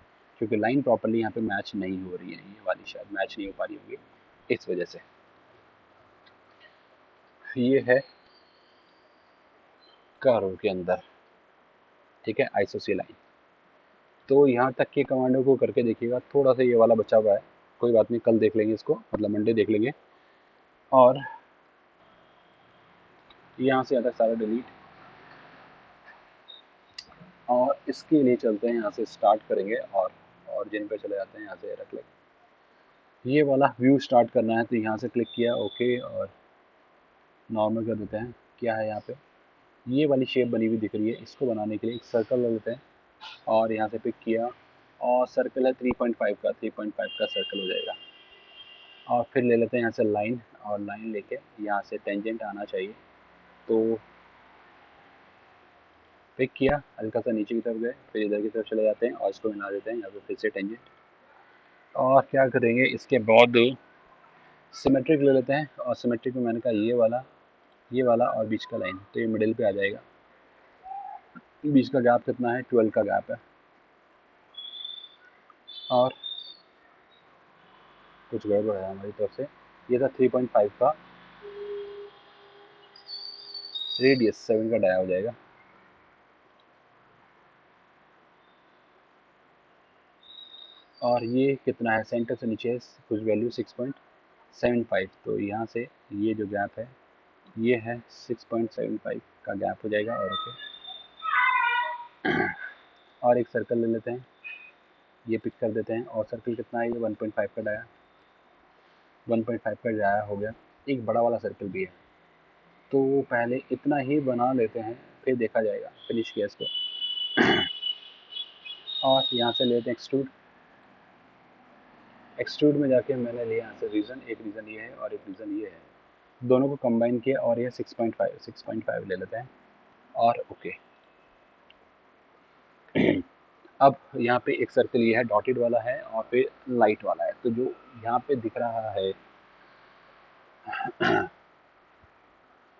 क्योंकि लाइन प्रॉपर्ली यहाँ पे मैच नहीं हो रही है, ये वाली शायद मैच नहीं हो पा रही होगी इस वजह से। ये है कर्व के अंदर, ठीक है, आइसोसी लाइन। तो यहाँ तक के कमांडों को करके देखिएगा, थोड़ा सा ये वाला बचा हुआ है, कोई बात नहीं, कल देख लेंगे इसको, मतलब मंडे देख लेंगे। और यहाँ से आता है सारा डिलीट और इसके लिए चलते हैं, यहाँ से स्टार्ट करेंगे और जिन पे चले जाते हैं, यहाँ से रख लें ये वाला व्यू स्टार्ट करना है तो यहाँ से क्लिक किया ओके, और नॉर्मल कर देते हैं। क्या है यहाँ पे, ये वाली शेप बनी हुई दिख रही है, इसको बनाने के लिए एक सर्कल ले लेते हैं और यहाँ से पिक किया, और सर्कल है 3.5 का, 3.5 का सर्कल हो जाएगा। और फिर ले लेते हैं यहाँ से लाइन, और लाइन लेके यहाँ से टेंजेंट आना चाहिए, तो पिक किया, हल्का सा नीचे की तरफ गए, फिर इधर की तरफ चले जाते हैं और इसको मिला देते हैं यहाँ पे फिर से टेंजेंट। और क्या करेंगे इसके बाद, सिमेट्रिक ले लेते हैं, और सिमेट्रिक में मैंने कहा ये वाला और बीच का लाइन, तो ये मिडिल पे आ जाएगा। बीच का गैप कितना है, 12 का गैप है। और कुछ गड़बड़ है हमारी तरफ से, ये था 3.5 का रेडियस, 7 का डाया हो जाएगा। और ये कितना है, सेंटर से नीचे है कुछ वैल्यू 6.75, तो यहाँ से ये जो गैप है ये है 6.75 का गैप हो जाएगा। और ओके, और एक सर्कल ले लेते हैं, ये पिक कर देते हैं, और सर्कल कितना है, ये 1.5 का डाया, 1.5 का डाया हो गया। एक बड़ा वाला सर्कल भी है, तो पहले इतना ही बना लेते हैं, फिर देखा जाएगा। फिनिश किया इसको, और यहाँ से लेते हैं एक्सट्रूड। एक्सट्रूड में जाके मैंने लिया यहाँ से रीज़न, एक रीज़न ये है और एक रीज़न ये है, दोनों को कंबाइन किया और ये 6.5 ले लेते हैं, और ओके। अब यहाँ पे एक सर्कल ये है, डॉटेड वाला है, और फिर लाइट वाला है, तो जो यहाँ पे दिख रहा है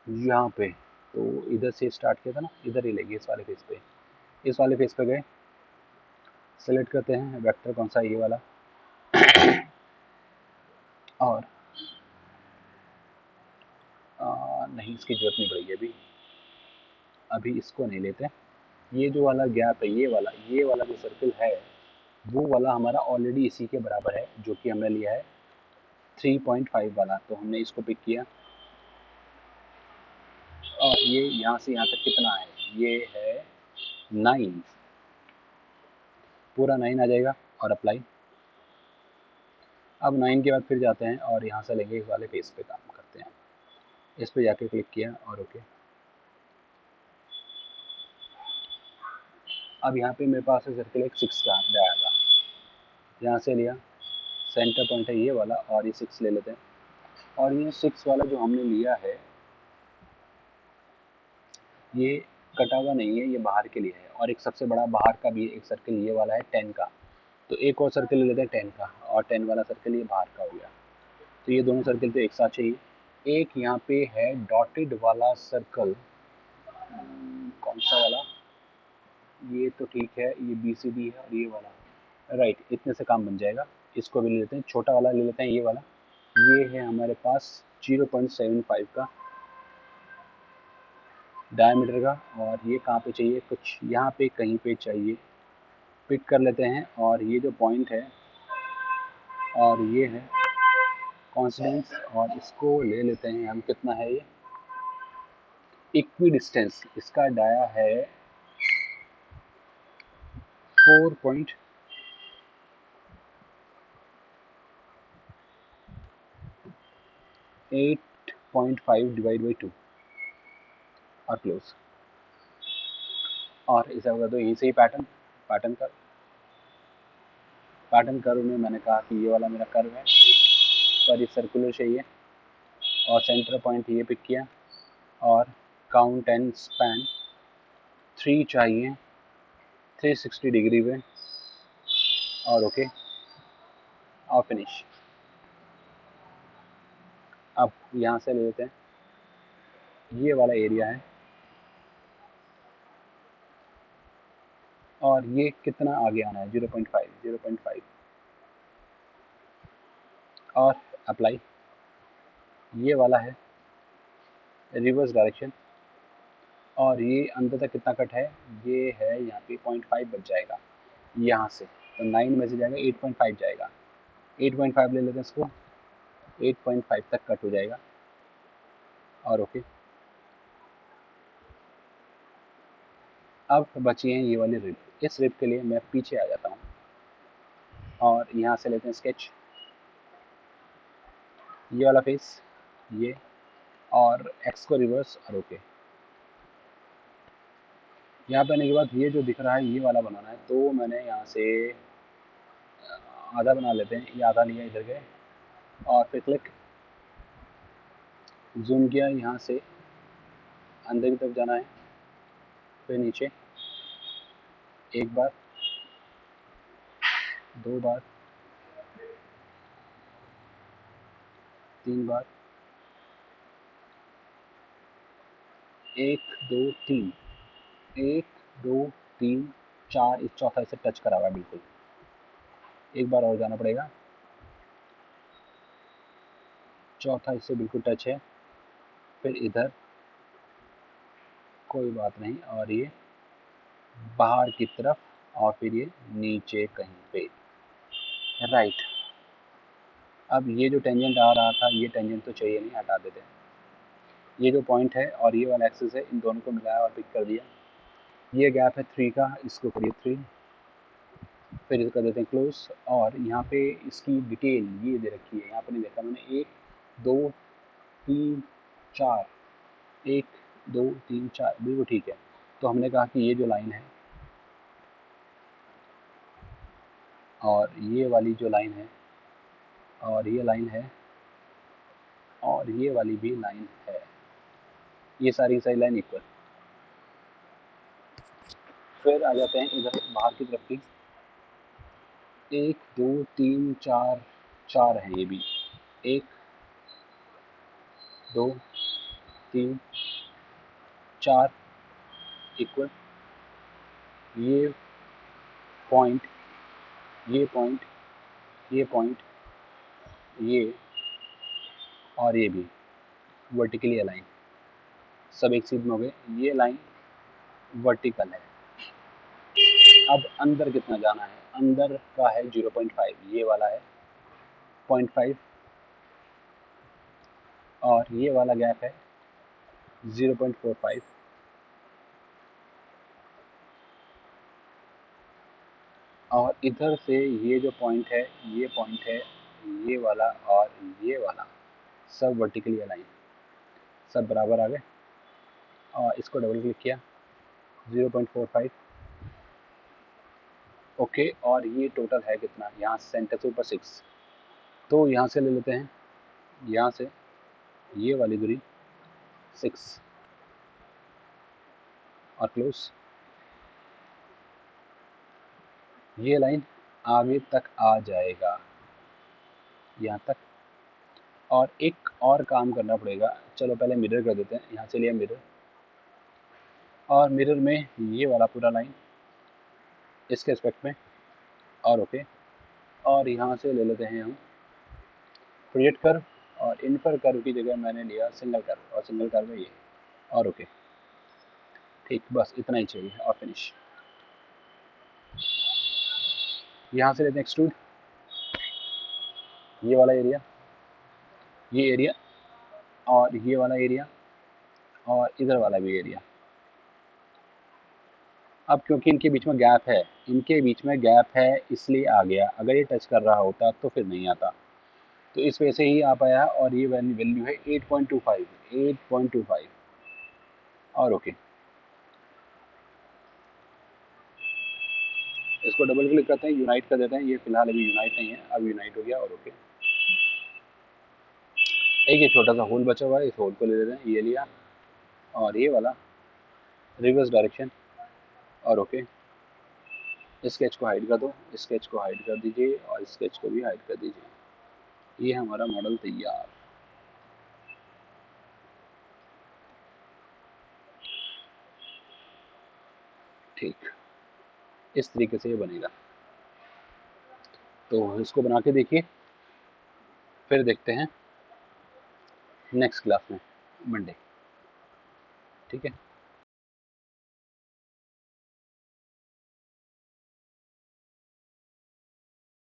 यहाँ पे, तो इधर से स्टार्ट किया था ना, इधर ही लेंगे, इस वाले फेस पे, इस वाले फेस पे गए, सेलेक्ट करते हैं वेक्टर कौन सा, ये वाला, और नहीं, इसकी जरूरत नहीं पड़ेगी अभी, अभी इसको नहीं लेते। ये जो वाला गैप है, ये वाला जो सर्कल है, वो वाला हमारा ऑलरेडी इसी के बराबर है, जो कि हमने लिया है 3.5 वाला, तो हमने इसको पिक किया। और ये यहाँ से यहाँ तक कितना है, ये है 9, पूरा 9 आ जाएगा, और अप्लाई। अब 9 के बाद फिर जाते हैं और यहाँ से लेंगे इस वाले फेस पे काम करते हैं, इस पे जाके क्लिक किया और ओके। अब यहाँ पे मेरे पास है सर्कल एक 6 का डाया था, यहाँ से लिया, सेंटर पॉइंट है ये वाला, और ये 6 ले लेते हैं। और ये 6 वाला जो हमने लिया है, ये कटा हुआ नहीं है, ये बाहर के लिए है, और एक सबसे बड़ा बाहर का भी एक सर्कल ये वाला है 10 का, तो एक और सर्कल ले लेते हैं 10 का, और 10 वाला सर्कल ये बाहर का हो गया। तो ये दोनों सर्कल तो एक साथ चाहिए। एक यहाँ पे है डॉटेड वाला सर्कल, कौन सा वाला, ये तो ठीक है, ये BCD है, और ये वाला राइट, इतने से काम बन जाएगा। इसको भी ले लेते हैं, छोटा वाला ले लेते हैं, ये वाला, ये है हमारे पास 0.75 का डायमीटर का, और ये कहाँ पे चाहिए, कुछ यहाँ पे कहीं पे चाहिए, पिक कर लेते हैं। और ये जो पॉइंट है, और ये है कॉन्सिडेंस, और इसको ले लेते हैं हम, कितना है ये, इक्वी डिस्टेंस, इसका डाया है 4.85 डिवाइड बाई 2, और क्लोज। और इसे बता दो यहीं से ही पैटर्न कर, पैटर्न कर्व में मैंने कहा कि ये वाला मेरा कर्व है, पर ये सर्कुलर चाहिए, और सेंटर पॉइंट ये पिक किया, और काउंट एंड स्पैन 3 चाहिए 360 डिग्री में, और ओके, और फिनिश। अब यहाँ से ले लेते हैं, ये वाला एरिया है, और ये कितना आगे आना है, 0.5, और अप्लाई। ये वाला है रिवर्स डायरेक्शन, और ये अंदर तक कितना कट है, ये है यहाँ पे 0.5 बच जाएगा यहाँ से, तो 9 में से जाएगा 8.5 जाएगा, 8.5 ले लेते हैं इसको, 8.5 तक कट हो जाएगा, और ओके। अब बची हैं ये वाली रिब, इस रिब के लिए मैं पीछे आ जाता हूँ, और यहाँ से लेते हैं स्केच, ये वाला फेस, ये, और एक्स को रिवर्स और ओके। यहाँ पे आने के बाद ये जो दिख रहा है ये वाला बनाना है, तो मैंने यहाँ से आधा बना लेते हैं, ये आधा लिया इधर गए और फिर क्लिक, जूम किया, यहाँ से अंदर की तरफ जाना है, फिर नीचे एक बार, दो बार, तीन बार, एक दो तीन, एक दो तीन चार, इस चौथा इसे टच करा हुआ है बिल्कुल, एक बार और जाना पड़ेगा, चौथा इससे बिल्कुल टच है, फिर इधर कोई बात नहीं, और ये बाहर की तरफ, और फिर ये नीचे कहीं पे, राइट। अब ये जो टेंजेंट आ रहा था, ये टेंजेंट तो चाहिए नहीं, हटा देते हैं। ये जो पॉइंट है और ये वाला एक्सिस है, इन दोनों को मिलाया और पिक कर दिया। ये गैप है 3 का, इसको करिए 3, फिर कर देते हैं क्लोज, और यहाँ पे इसकी डिटेल ये दे रखी है, यहाँ पे नहीं देखा मैंने, 1 2 3 4, 1 2 3 4, बिल्कुल ठीक है। तो हमने कहा कि ये जो लाइन है और ये वाली जो लाइन है और ये लाइन है और ये वाली भी लाइन है, ये सारी की सारी लाइन इक्वल। फिर आ जाते हैं इधर बाहर की तरफ की, 1 2 3 4, 4 है ये भी, 1 2 3 4 इक्वल, ये पॉइंट, ये पॉइंट, ये पॉइंट, ये और ये भी वर्टिकली अलाइन, सब एक सीध में हो गए। ये लाइन वर्टिकल है। अब अंदर कितना जाना है, अंदर का है 0.5, ये वाला है 0.5, और ये वाला गैप है 0.45, और इधर से ये जो पॉइंट है, ये पॉइंट है, ये वाला और ये वाला, सब वर्टिकली अलाइन, सब बराबर आ गए। और इसको डबल क्लिक किया, 0.45, ओके। और ये टोटल है कितना, यहाँ सेंटर से ऊपर 6, तो यहाँ से ले लेते हैं, यहाँ से ये वाली दूरी 6 और क्लोज, ये लाइन आगे तक आ जाएगा यहाँ तक। और एक और काम करना पड़ेगा, चलो पहले मिरर कर देते हैं, यहाँ से लिया मिरर, और मिरर में ये वाला पूरा लाइन इसके एस्पेक्ट में, और ओके। और यहाँ से ले लेते हैं हम प्रोजेक्ट कर्व, और इन पर कर्व की जगह मैंने लिया सिंगल कर्व, और सिंगल कर्व है ये, और ओके, ठीक, बस इतना ही चाहिए और फिनिश। यहाँ से लेते हैं एक्सट्रूड, ये वाला एरिया, ये एरिया, और ये वाला एरिया, और इधर वाला भी एरिया। अब क्योंकि इनके बीच में गैप है, इनके बीच में गैप है इसलिए आ गया, अगर ये टच कर रहा होता तो फिर नहीं आता, तो इस वजह से ही आ पाया। और ये वैल्यू है 8.25, 8.25, और ओके। इसको डबल क्लिक करते हैं, यूनाइट कर देते हैं, ये फिलहाल अभी यूनाइट नहीं है, अब यूनाइट हो गया, और ओके। एक ये छोटा सा होल बचा हुआ है, इस होल को ले लेते हैं, ये लिया, और ये वाला रिवर्स डायरेक्शन, और ओके। स्केच को हाइड कर दो, स्केच को हाइड कर दीजिए, और स्केच को भी हाइड कर दीजिए। ये हमारा मॉडल तैयार। ठीक, इस तरीके से ये बनेगा। तो इसको बना के देखिए, फिर देखते हैं नेक्स्ट क्लास में मंडे, ठीक है।